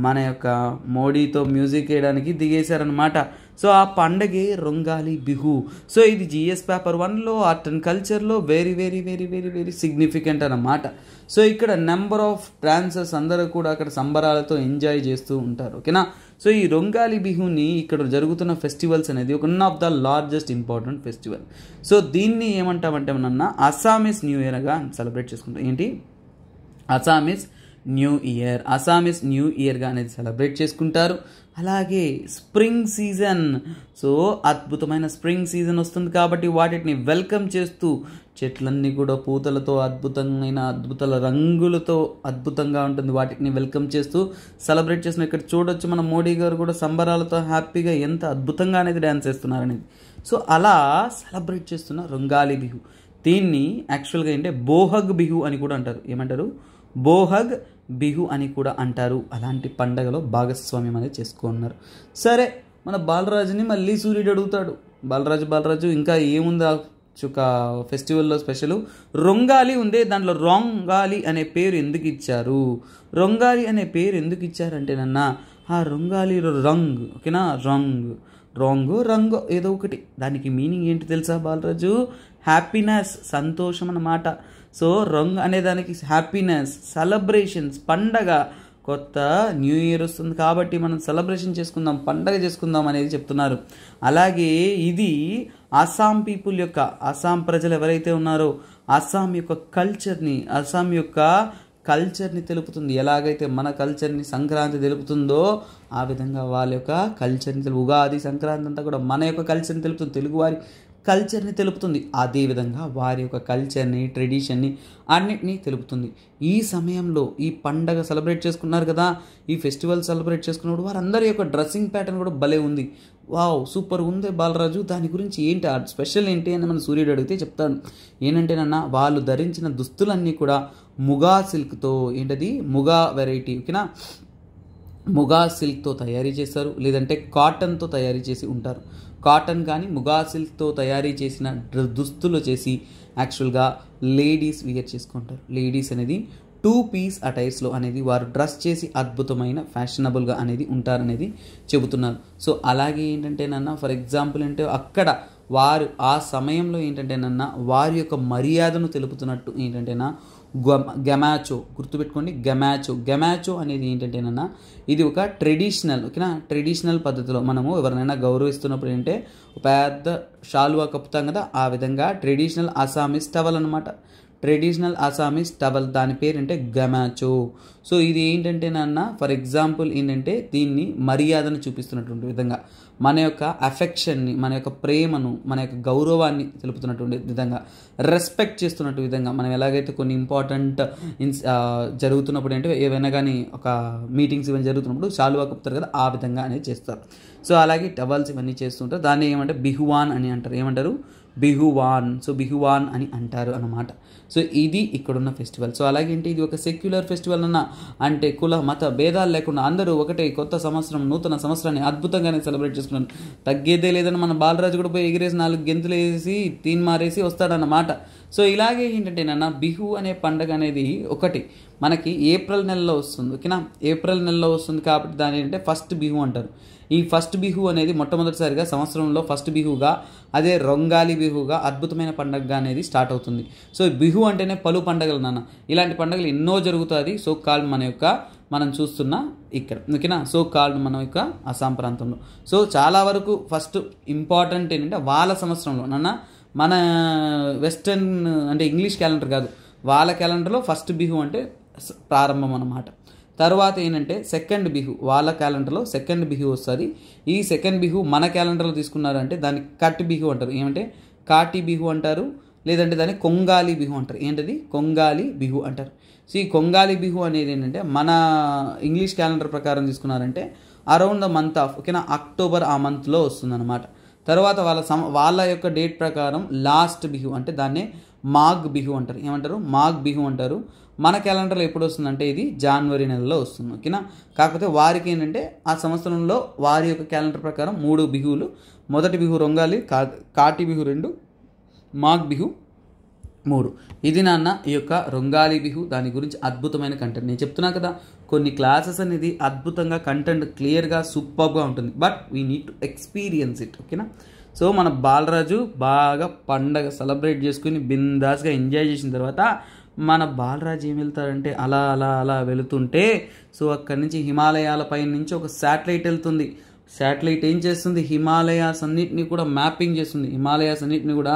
మన యొక్క మోడీతో మ్యూజిక్ వేయడానికి దిగేశారనమాట. సో ఆ పండగే రొంగాలి బిహు. సో ఇది జిఎస్ పేపర్ 1లో ఆర్ట్ అండ్ కల్చర్లో very very very very very significant అన్నమాట. సో ఇక్కడ నెంబర్ ఆఫ్ డాన్సర్స్ అందరూ కూడా అక్కడ సంబరాలతో ఎంజాయ్ చేస్తూ ఉంటారు. ఓకేనా. సో ఈ రొంగాలి బిహుని ఇక్కడ జరుగుతున్న ఫెస్టివల్స్ అనేది one of the largest important festival. So దీన్ని ఏమంటామంటే మన అస్సామీస్ న్యూ ఇయర్గా సెలబ్రేట్ చేసుకుంటాం. ఏంటి? Assamese new year. Assamese new ఇయర్గా అనేది సెలబ్రేట్ చేసుకుంటారు. అలాగే స్ప్రింగ్ సీజన్. సో అద్భుతమైన స్ప్రింగ్ సీజన్ వస్తుంది కాబట్టి వాటిని వెల్కమ్ చేస్తూ చెట్లన్నీ కూడా పూతలతో అద్భుతాల రంగులతో అద్భుతంగా ఉంటుంది. వాటిని వెల్కమ్ చేస్తూ సెలబ్రేట్ చేస్తున్న ఇక్కడ చూడొచ్చు మన మోడీ గారు కూడా సంబరాలతో హ్యాపీగా ఎంత అద్భుతంగా అనేది డ్యాన్స్ చేస్తున్నారు అనేది. సో అలా సెలబ్రేట్ చేస్తున్న రొంగాలి బిహు. దీన్ని యాక్చువల్గా ఏంటంటే బోహగ్ బిహు అని కూడా అంటారు. ఏమంటారు? బోహగ్ బిహు అని కూడా అంటారు. అలాంటి పండగలో భాగస్వామ్యం అనేది చేసుకున్నారు. సరే, మన బాలరాజుని మళ్ళీ సూర్యుడు అడుగుతాడు. బాలరాజు ఇంకా ఏముంది ఒక ఫెస్టివల్లో స్పెషల్? రొంగాలి ఉందే, దాంట్లో రొంగాలి అనే పేరు ఎందుకు ఇచ్చారు? రొంగాలి అనే పేరు ఎందుకు ఇచ్చారంటే ఆ రొంగాలి రంగ్. ఓకేనా. రంగు ఏదో ఒకటి, దానికి మీనింగ్ ఏంటి తెలుసా బాలరాజు? హ్యాపీనెస్, సంతోషం అన్నమాట. సో రంగ్ అనే దానికి హ్యాపీనెస్, సెలబ్రేషన్స్, పండగ. కొత్త న్యూ ఇయర్ వస్తుంది కాబట్టి మనం సెలబ్రేషన్ చేసుకుందాం, పండగ చేసుకుందాం అనేది చెప్తున్నారు. అలాగే ఇది అస్సాం పీపుల్ యొక్క, అస్సాం ప్రజలు ఎవరైతే ఉన్నారో అస్సాం యొక్క కల్చర్ని తెలుపుతుంది. ఎలాగైతే మన కల్చర్ని సంక్రాంతి తెలుపుతుందో ఆ విధంగా వాళ్ళ యొక్క కల్చర్ని ఉగాది, సంక్రాంతి అంతా కూడా మన యొక్క కల్చర్ని తెలుపుతుంది, తెలుగువారి కల్చర్ని తెలుపుతుంది. అదేవిధంగా వారి యొక్క కల్చర్ని, ట్రెడిషన్ని అన్నిటినీ తెలుపుతుంది. ఈ సమయంలో ఈ పండగ సెలబ్రేట్ చేసుకున్నారు కదా, ఈ ఫెస్టివల్ సెలబ్రేట్ చేసుకున్నప్పుడు వారందరి యొక్క డ్రెస్సింగ్ ప్యాటర్న్ కూడా భలే ఉంది. వావ్, సూపర్ ఉంది బాలరాజు. దాని గురించి ఏంటి, ఆ స్పెషల్ ఏంటి అని మన సూర్యుడు అడిగితే చెప్తాను. ఏంటంటేనన్నా వాళ్ళు ధరించిన దుస్తులన్నీ కూడా ముగా సిల్క్తో, ఏంటది ముగా వెరైటీ, ఓకేనా, ముగా సిల్క్తో తయారీ చేస్తారు, లేదంటే కాటన్తో తయారీ చేసి ఉంటారు. కాటన్ కానీ ముగా సిల్క్తో తయారీ చేసిన దుస్తులు చేసి యాక్చువల్గా లేడీస్ వియర్ చేసుకుంటారు. లేడీస్ అనేది 2 పీస్ అటైర్స్లో అనేది వారు డ్రెస్ చేసి అద్భుతమైన ఫ్యాషనబుల్గా అనేది ఉంటారనేది చెబుతున్నారు. సో అలాగే ఏంటంటే ఫర్ ఎగ్జాంపుల్ అంటే అక్కడ వారు ఆ సమయంలో ఏంటంటే వారి యొక్క మర్యాదను తెలుపుతున్నట్టు ఏంటంటే గమాచో, గుర్తుపెట్టుకోండి, గమాచో అనేది ఏంటంటే ఇది ఒక ట్రెడిషనల్, ఓకేనా, ట్రెడిషనల్ పద్ధతిలో మనము ఎవరినైనా గౌరవిస్తున్నప్పుడు ఏంటంటే పెద్ద షాల్వా కప్పుతాం కదా, ఆ విధంగా ట్రెడిషనల్ అస్సామీస్ టవల్ అనమాట. ట్రెడిషనల్ అస్సామీస్ టవల్, దాని పేరు అంటే గమాచో. సో ఇది ఏంటంటే ఫర్ ఎగ్జాంపుల్ ఏంటంటే దీన్ని మర్యాదను చూపిస్తున్నటువంటి విధంగా, మన యొక్క అఫెక్షన్ని, మన యొక్క ప్రేమను, మన యొక్క గౌరవాన్ని తెలుపుతున్నటువంటి విధంగా, రెస్పెక్ట్ చేస్తున్నట్టు విధంగా. మనం ఎలాగైతే కొన్ని ఇంపార్టెంట్ జరుగుతున్నప్పుడు అంటే ఏవైనా కానీ ఒక మీటింగ్స్ ఇవన్నీ జరుగుతున్నప్పుడు షాల్వా కప్పుతారు కదా, ఆ విధంగా అనేది చేస్తారు. సో అలాగే టవల్స్ ఇవన్నీ చేస్తుంటారు. దాన్ని ఏమంటే బిహువాన్ అని అంటారు. ఏమంటారు? బిహువాన్. సో బిహువాన్ అని అంటారు అన్నమాట. సో ఇది ఇక్కడున్న ఫెస్టివల్. సో అలాగే ఇది ఒక సెక్యులర్ ఫెస్టివల్ అంటే కుల మత భేదాలు లేకుండా అందరూ ఒకటే కొత్త సంవత్సరం, నూతన సంవత్సరాన్ని అద్భుతంగానే సెలబ్రేట్ చేసుకున్నాను. తగ్గేదే లేదని మన బాలరాజు కూడా పోయి ఎగిరేసి 4 గెంతులు వేసి తీన్మారేసి వస్తాడన్నమాట. సో ఇలాగే ఏంటంటే బిహు అనే పండుగ అనేది ఒకటి మనకి ఏప్రిల్ నెలలో వస్తుంది, ఓకేనా. ఏప్రిల్ నెలలో వస్తుంది కాబట్టి దాని ఏంటంటే ఫస్ట్ బిహు అంటారు. ఈ ఫస్ట్ బిహు అనేది మొట్టమొదటిసారిగా సంవత్సరంలో ఫస్ట్ బిహుగా, అదే రొంగాలి బిహుగా, అద్భుతమైన పండుగగా అనేది స్టార్ట్ అవుతుంది. సో బిహు అంటేనే పలు పండుగలు ఇలాంటి పండుగలు ఎన్నో జరుగుతుంది. సో కాల్డ్ మనం చూస్తున్న ఇక్కడ, ఓకేనా. సో కాల్డ్ మన యొక్క అస్సాం ప్రాంతంలో. సో చాలా వరకు ఫస్ట్ ఇంపార్టెంట్ ఏంటంటే వాళ్ళ సంవత్సరంలో మన వెస్టర్న్ అంటే ఇంగ్లీష్ క్యాలెండర్ కాదు, వాళ్ళ క్యాలెండర్లో ఫస్ట్ బిహు అంటే ప్రారంభం అన్నమాట. తర్వాత ఏంటంటే సెకండ్ బిహు, వాళ్ళ క్యాలెండర్లో సెకండ్ బిహు వస్తుంది. ఈ సెకండ్ బిహు మన క్యాలెండర్లో తీసుకున్నారంటే దాన్ని కట్ బిహు అంటారు. ఏమంటే కాటి బిహు అంటారు, లేదంటే దాన్ని కొంగాలి బిహు అంటారు. ఏంటది? కొంగాలి బిహు అంటారు. సో ఈ కొంగాలి బిహు అనేది ఏంటంటే మన ఇంగ్లీష్ క్యాలెండర్ ప్రకారం తీసుకున్నారంటే around the month of October ఆ మంత్లో వస్తుందన్నమాట. తర్వాత వాళ్ళ యొక్క డేట్ ప్రకారం లాస్ట్ బిహు అంటే దాన్నే మాఘ్ బిహు అంటారు. ఏమంటారు? మాఘ్ బిహు అంటారు. మన క్యాలెండర్లో ఎప్పుడు వస్తుందంటే ఇది జనవరి నెలలో వస్తుంది. కాకపోతే వారికి ఏంటంటే ఆ సంవత్సరంలో వారి యొక్క క్యాలెండర్ ప్రకారం 3 బిహువులు. మొదటి బిహు రొంగాలి, కాటి బిహు 2, మాఘ్ బిహు 3. ఇది నాన్న ఈ యొక్క రొంగాలి బిహు. దాని గురించి అద్భుతమైన కంటెంట్ నేను చెప్తున్నా కదా, కొన్ని క్లాసెస్ అనేది అద్భుతంగా కంటెంట్ క్లియర్గా సూపర్గా ఉంటుంది. But we need to experience it. So మన బాలరాజు బాగా పండగ సెలబ్రేట్ చేసుకుని బిందాస్గా ఎంజాయ్ చేసిన తర్వాత మన బాలరాజు ఏం వెళ్తారంటే అలా అలా అలా వెళుతుంటే సో అక్కడి నుంచి హిమాలయాల పైన నుంచి ఒక శాటిలైట్ వెళ్తుంది. శాటిలైట్ ఏం చేస్తుంది? హిమాలయాస్ అన్నిటిని కూడా మ్యాపింగ్ చేస్తుంది. హిమాలయాస్ అన్నిటిని కూడా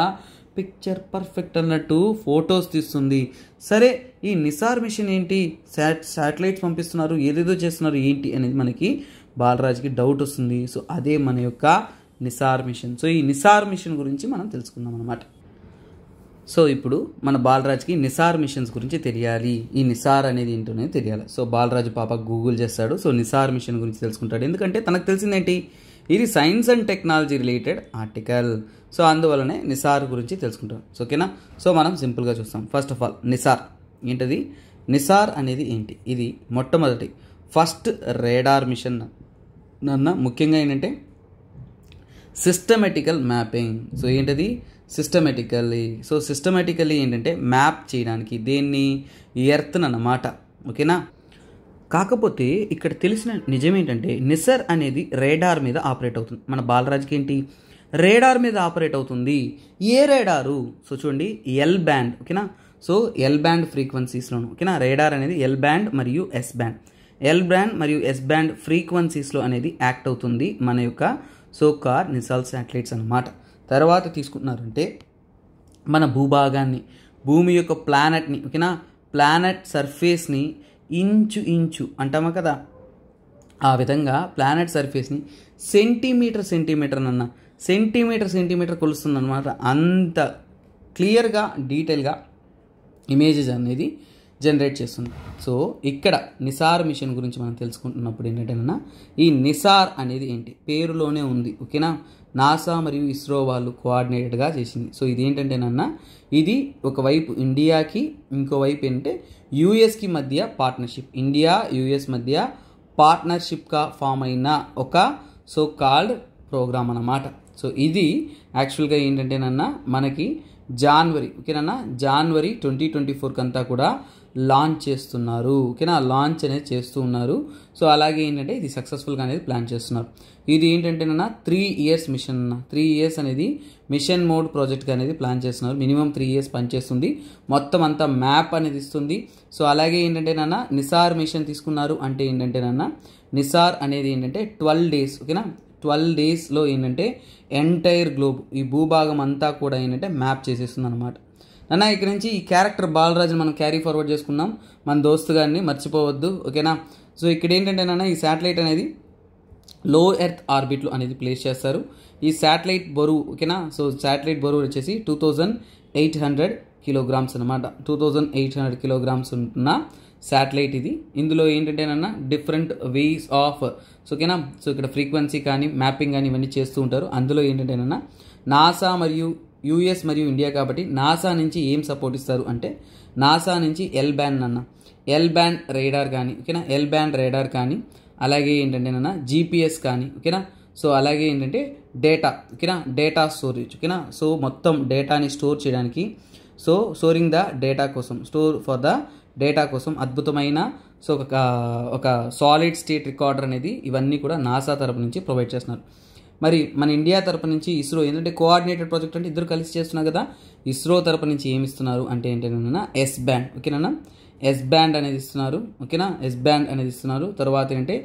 పిక్చర్ పర్ఫెక్ట్ అన్నట్టు ఫొటోస్ తీస్తుంది. సరే, ఈ నిసార్ మిషన్ ఏంటి? శాటిలైట్స్ పంపిస్తున్నారు, ఏదేదో చేస్తున్నారు ఏంటి అనేది మనకి బాలరాజుకి డౌట్ వస్తుంది. సో అదే మన యొక్క నిసార్ మిషన్. సో ఈ నిసార్ మిషన్ గురించి మనం తెలుసుకుందాం అనమాట. సో ఇప్పుడు మన బాలరాజుకి నిసార్ మిషన్స్ గురించి తెలియాలి. ఈ నిసార్ అనేది ఏంటో తెలియాలి. సో బాలరాజు పాప గూగుల్ చేస్తాడు. సో నిసార్ మిషన్ గురించి తెలుసుకుంటాడు. ఎందుకంటే తనకు తెలిసిందేంటి? ఇది science and technology related article. So అందువల్లనే నిసార్ గురించి తెలుసుకుంటాం. సో మనం సింపుల్గా చూస్తాం. ఫస్ట్ ఆఫ్ ఆల్ నిసార్ ఏంటది? నిసార్ అనేది ఏంటి? ఇది మొట్టమొదటి ఫస్ట్ రేడార్ మిషన్ నన్న. ముఖ్యంగా ఏంటంటే సిస్టమేటికల్ మ్యాపింగ్. సో ఏంటది? సిస్టమేటికల్లీ ఏంటంటే మ్యాప్ చేయడానికి దేన్ని? ఎర్త్ అన్నమాట. కాకపోతే ఇక్కడ తెలిసిన నిజం ఏంటంటే నిసర్ అనేది రేడార్ మీద ఆపరేట్ అవుతుంది. మన బాలరాజుకి ఏంటి? రేడార్ మీద ఆపరేట్ అవుతుంది. ఏ రేడారు? సో చూడండి, L band. So L band ఫ్రీక్వెన్సీస్లోను రేడార్ అనేది ఎల్ బ్యాండ్ మరియు ఎస్ బ్యాండ్. ఎల్ బ్యాండ్ మరియు ఎస్ బ్యాండ్ ఫ్రీక్వెన్సీస్లో అనేది యాక్ట్ అవుతుంది మన యొక్క సోకార్ నిసాల్ శాటిలైట్స్ అన్నమాట. తర్వాత తీసుకుంటున్నారంటే మన భూభాగాన్ని, భూమి యొక్క ప్లానెట్ని ప్లానెట్ సర్ఫేస్ని ఇంచు అంటామా కదా, ఆ విధంగా ప్లానెట్ సర్ఫేస్ని సెంటీమీటర్ కొలుస్తుంది అనమాట. అంత క్లియర్గా డీటెయిల్గా ఇమేజెస్ అనేది జనరేట్ చేస్తుంది. సో ఇక్కడ నిసార్ మిషన్ గురించి మనం తెలుసుకుంటున్నప్పుడు ఏంటంటే ఈ నిసార్ అనేది ఏంటి? పేరులోనే ఉంది. నాసా మరియు ఇస్రో వాళ్ళు కోఆర్డినేటెడ్గా చేసింది. సో ఇది ఏంటంటేనన్నా ఇది ఒకవైపు ఇండియాకి, ఇంకోవైపు ఏంటంటే యూఎస్కి మధ్య పార్ట్నర్షిప్. ఇండియా యూఎస్ మధ్య పార్ట్నర్షిప్గా ఫామ్ అయిన ఒక సో కాల్డ్ ప్రోగ్రామ్ అన్నమాట. సో ఇది యాక్చువల్గా ఏంటంటేనన్నా మనకి జనవరి జనవరి 2024 అంతా కూడా లాంచ్ చేస్తున్నారు. లాంచ్ అనేది చేస్తూ ఉన్నారు. సో అలాగే ఏంటంటే ఇది సక్సెస్ఫుల్గా అనేది ప్లాన్ చేస్తున్నారు. ఇది ఏంటంటేనన్నా 3 ఇయర్స్ మిషన్ 3 ఇయర్స్ అనేది మిషన్ మోడ్ ప్రాజెక్ట్గా అనేది ప్లాన్ చేస్తున్నారు. మినిమం 3 ఇయర్స్ పనిచేస్తుంది. మొత్తం అంతా మ్యాప్ అనేది ఇస్తుంది. సో అలాగే ఏంటంటేనన్నా నిసార్ మిషన్ తీసుకున్నారు అంటే ఏంటంటేనన్నా నిసార్ అనేది ఏంటంటే 12 డేస్ 12 డేస్లో ఏంటంటే ఎంటైర్ గ్లోబ్, ఈ భూభాగం అంతా కూడా ఏంటంటే మ్యాప్ చేసేస్తుంది అనమాట. ఇక్కడ నుంచి ఈ క్యారెక్టర్ బాలరాజుని మనం క్యారీ ఫార్వర్డ్ చేసుకున్నాం. మన దోస్తు గారిని మర్చిపోవద్దు. సో ఇక్కడ ఏంటంటే ఈ శాటిలైట్ అనేది లో ఎర్త్ ఆర్బిట్లో అనేది ప్లేస్ చేస్తారు. ఈ శాటిలైట్ బరువు సో శాటిలైట్ బరువు వచ్చేసి 2800 కిలోగ్రామ్స్ అనమాట. 2800 కిలోగ్రామ్స్ ఉన్న శాటిలైట్ ఇది. ఇందులో ఏంటంటేనన్నా డిఫరెంట్ వేస్ ఆఫ్ సో ఇక్కడ ఫ్రీక్వెన్సీ కానీ మ్యాపింగ్ కానీ ఇవన్నీ చేస్తూ ఉంటారు. అందులో ఏంటంటేనన్నా నాసా మరియు యూఎస్ మరియు ఇండియా కాబట్టి నాసా నుంచి ఏం సపోర్ట్ ఇస్తారు అంటే నాసా నుంచి ఎల్ బ్యాండ్ రేడార్ కానీ ఎల్ బ్యాండ్ రేడార్ కానీ అలాగే ఏంటంటేనన్నా జీపీఎస్ కానీ సో అలాగే ఏంటంటే డేటా స్టోరేజ్ సో మొత్తం డేటాని స్టోర్ చేయడానికి సో స్టోరింగ్ ద డేటా కోసం డేటా కోసం అద్భుతమైన సో ఒక సాలిడ్ స్టేట్ రికార్డర్ అనేది ఇవన్నీ కూడా నాసా తరపు నుంచి ప్రొవైడ్ చేస్తున్నారు. మరి మన ఇండియా తరపు నుంచి ఇస్రో ఏంటంటే కోఆర్డినేటెడ్ ప్రాజెక్ట్ అంటే ఇద్దరు కలిసి చేస్తున్నారు కదా. ఇస్రో తరపు నుంచి ఏమి ఇస్తున్నారు అంటే ఏంటంటే ఎస్ బ్యాండ్ ఎస్ బ్యాండ్ అనేది ఇస్తున్నారు, ఓకేనా, ఎస్ బ్యాండ్ అనేది ఇస్తున్నారు. తర్వాత ఏంటంటే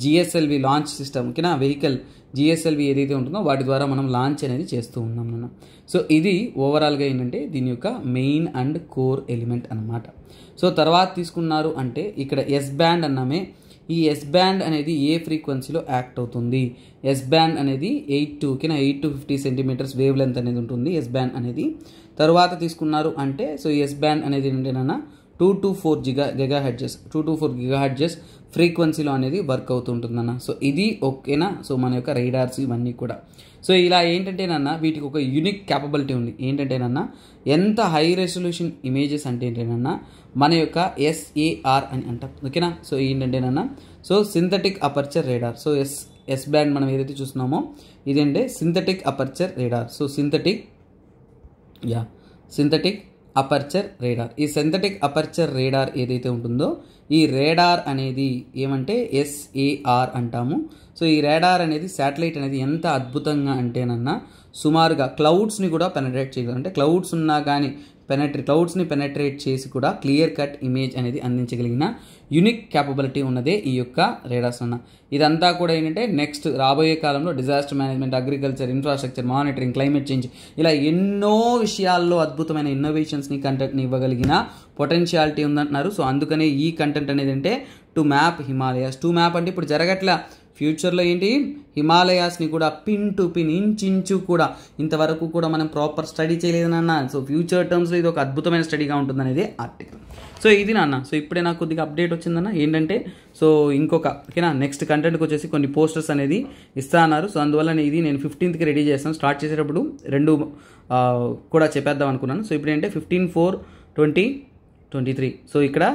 జిఎస్ఎల్వి లాంచ్ సిస్టమ్, ఓకేనా, వెహికల్ జిఎస్ఎల్వి ఏదైతే ఉంటుందో వాటి ద్వారా మనం లాంచ్ అనేది చేస్తూ ఉన్నాం నాన్న. సో ఇది ఓవరాల్గా ఏంటంటే దీని యొక్క మెయిన్ అండ్ కోర్ ఎలిమెంట్ అన్నమాట. సో తర్వాత తీసుకున్నారు అంటే ఇక్కడ ఎస్ బ్యాండ్ అన్నామే, ఈ ఎస్ బ్యాండ్ అనేది ఏ ఫ్రీక్వెన్సీలో యాక్ట్ అవుతుంది, ఎస్ బ్యాండ్ అనేది 8 to 50 సెంటీమీటర్స్ వేవ్ లెంత్ అనేది ఉంటుంది ఎస్ బ్యాండ్ అనేది. తర్వాత తీసుకున్నారు అంటే సో ఎస్ బ్యాండ్ అనేది ఏంటంటే 2 to 4 GHz ఫ్రీక్వెన్సీలో అనేది వర్క్ అవుతుంటుందన్న. సో ఇది ఓకేనా. సో మన యొక్క రైడార్స్ ఇవన్నీ కూడా సో ఇలా ఏంటంటేనన్న వీటికి ఒక యూనిక్ క్యాపబిలిటీ ఉంది. ఏంటంటేనన్న ఎంత హై రెజల్యూషన్ ఇమేజెస్ అంటే ఏంటంటేనన్న మన యొక్క SAR అని అంటాం, ఓకేనా. సో ఏంటంటేనన్న so synthetic aperture radar. So S band మనం ఏదైతే చూస్తున్నామో ఇదేంటే synthetic aperture radar. So synthetic aperture radar. ఈ సింథటిక్ అపర్చర్ రేడార్ ఏదైతే ఉంటుందో ఈ రేడార్ అనేది ఏమంటే SAR అంటాము. సో ఈ రేడార్ అనేది శాటిలైట్ అనేది ఎంత అద్భుతంగా అంటేనన్నా సుమారుగా క్లౌడ్స్ని కూడా పెనట్రేట్ చేయగలరు. అంటే క్లౌడ్స్ ఉన్నా కానీ క్లౌడ్స్ని పెనట్రేట్ చేసి కూడా క్లియర్ కట్ ఇమేజ్ అనేది అందించగలిగిన యూనిక్ క్యాపబిలిటీ ఉన్నదే ఈ యొక్క రేడార్స్ అన్న. ఇదంతా కూడా ఏంటంటే నెక్స్ట్ రాబోయే కాలంలో disaster management, agriculture, infrastructure, monitoring, climate change ఇలా ఎన్నో విషయాల్లో అద్భుతమైన ఇన్నోవేషన్స్ని కంటెంట్ని ఇవ్వగలిగిన పొటెన్షియాలిటీ ఉందంటున్నారు. సో అందుకనే ఈ కంటెంట్ అనేది అంటే to map Himalayas. To map అంటే ఇప్పుడు జరగట్లా, ఫ్యూచర్లో ఏంటి హిమాలయాస్ని కూడా పిన్ టు పిన్ ఇంచు కూడా ఇంతవరకు కూడా మనం ప్రాపర్ స్టడీ చేయలేదన్న. సో ఫ్యూచర్ టర్మ్స్లో ఇది ఒక అద్భుతమైన స్టడీగా ఉంటుంది అనేది ఆర్టికల్. సో ఇది నాన్న. సో ఇప్పుడే నాకు కొద్దిగా అప్డేట్ వచ్చిందన్న ఏంటంటే సో ఇంకొక ఓకేనా నెక్స్ట్ కంటెంట్కి వచ్చేసి కొన్ని పోస్టర్స్ అనేది ఇస్తా అన్నారు. సో అందువల్ల ఇది నేను 15th రెడీ చేస్తాను. స్టార్ట్ చేసేటప్పుడు 2 కూడా చెప్పేద్దాం అనుకున్నాను. సో ఇప్పుడు ఏంటంటే 15/4/2023. సో ఇక్కడ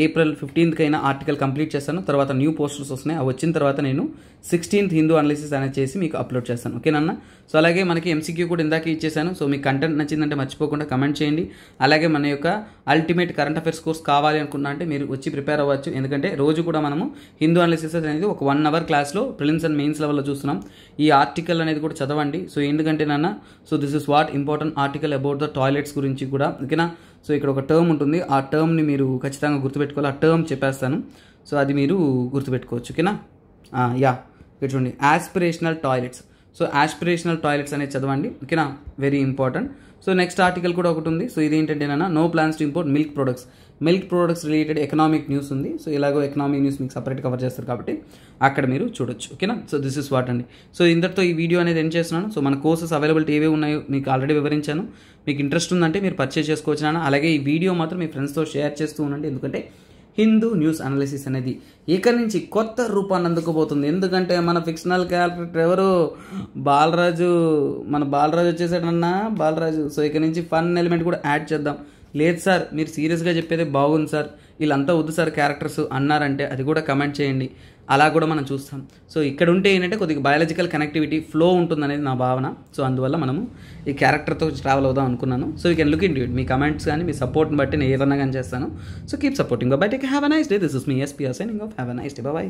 April 15th అయినా ఆర్టికల్ కంప్లీట్ చేస్తాను. తర్వాత న్యూ పోస్టర్స్ వస్తున్నాయి, అవి వచ్చిన తర్వాత నేను 16th హిందూ అనాలిసిస్ అనేది చేసి మీకు అప్లోడ్ చేస్తాను, ఓకేనన్నా. సో అలాగే మనకి MCQ కూడా ఇందాక ఇచ్చేసాను. సో మీకు కంటెంట్ నచ్చిందంటే మర్చిపోకుండా కమెంట్ చేయండి. అలాగే మన యొక్క అల్టిమేట్ కరెంట్ అఫైర్స్ కోర్స్ కావాలి అనుకున్నా అంటే మీరు వచ్చి ప్రిపేర్ అవ్వచ్చు. ఎందుకంటే రోజు కూడా మనము హిందూ అనాలిసిస్ అనేది ఒక 1 hour క్లాస్లో ప్రిలిమ్స్ అండ్ మెయిన్స్ లెవెల్లో చూస్తున్నాం. ఈ ఆర్టికల్ అనేది కూడా చదవండి. సో ఎందుకంటే నాన్న so this is what important article about the toilets గురించి కూడా, ఓకేనా. సో ఇక్కడ ఒక టర్మ్ ఉంటుంది, ఆ టర్మ్ని మీరు ఖచ్చితంగా గుర్తుపెట్టుకోవాలి. ఆ టర్మ్ చెప్పేస్తాను, సో అది మీరు గుర్తుపెట్టుకోవచ్చు, ఓకేనా. ఇక్కడ చూడండి aspirational toilets. So aspirational toilets అనేది చదవండి, ఓకేనా, very important. So next article కూడా ఒకటి ఉంది. సో ఇదేంటంటే no plans to import milk products related economic news ఉంది. సో ఇలాగో ఎకనామిక్ న్యూస్ మీకు సపరేట్ కవర్ చేస్తారు కాబట్టి అక్కడ మీరు చూడొచ్చు, ఓకేనా. సో దిస్ ఇస్ వాట్ అండి. సో ఇంతటితో ఈ వీడియో అనేది ఎండ్ చేస్తున్నాను. సో మన కోర్సెస్ అవైలబిలిటీ ఏవే ఉన్నాయో మీకు ఆల్రెడీ వివరించాను. మీకు ఇంట్రెస్ట్ ఉందంటే మీరు పర్చేస్ చేసుకోవచ్చు నాన్న. అలాగే ఈ వీడియో మాత్రం మీ ఫ్రెండ్స్తో షేర్ చేస్తూ ఉండండి. ఎందుకంటే హిందూ న్యూస్ అనాలిసిస్ అనేది ఇక్కడి నుంచి కొత్త రూపాన్ని అందుకోబోతుంది. ఎందుకంటే మన ఫిక్షనల్ క్యారెక్టర్ ఎవరు బాలరాజు, మన బాలరాజు వచ్చేసాడన్నా బాలరాజు. సో ఇక్కడి నుంచి ఫన్ ఎలిమెంట్ కూడా యాడ్ చేద్దాం. లేదు సార్ మీరు సీరియస్గా చెప్పేదే బాగుంది సార్, వీళ్ళంతా వద్దు సార్ క్యారెక్టర్స్ అన్నారంటే అది కూడా కమెంట్ చేయండి, అలా కూడా మనం చూస్తాం. సో ఇక్కడ ఉంటే ఏంటంటే కొద్దిగా బయాలజికల్ కనెక్టివిటీ ఫ్లో ఉంటుందనేది నా భావన. సో అందువల్ల మనము ఈ క్యారెక్టర్తో ట్రావెల్ అవుదాం అనుకున్నాను. So you can look in to it. Me comments కానీ మీ సపోర్ట్ని బట్టి నేను ఏదన్నా కానీ చేస్తాను. So keep supporting. Bye take have a nice day. This is me SPR signing off. Have a nice day. By.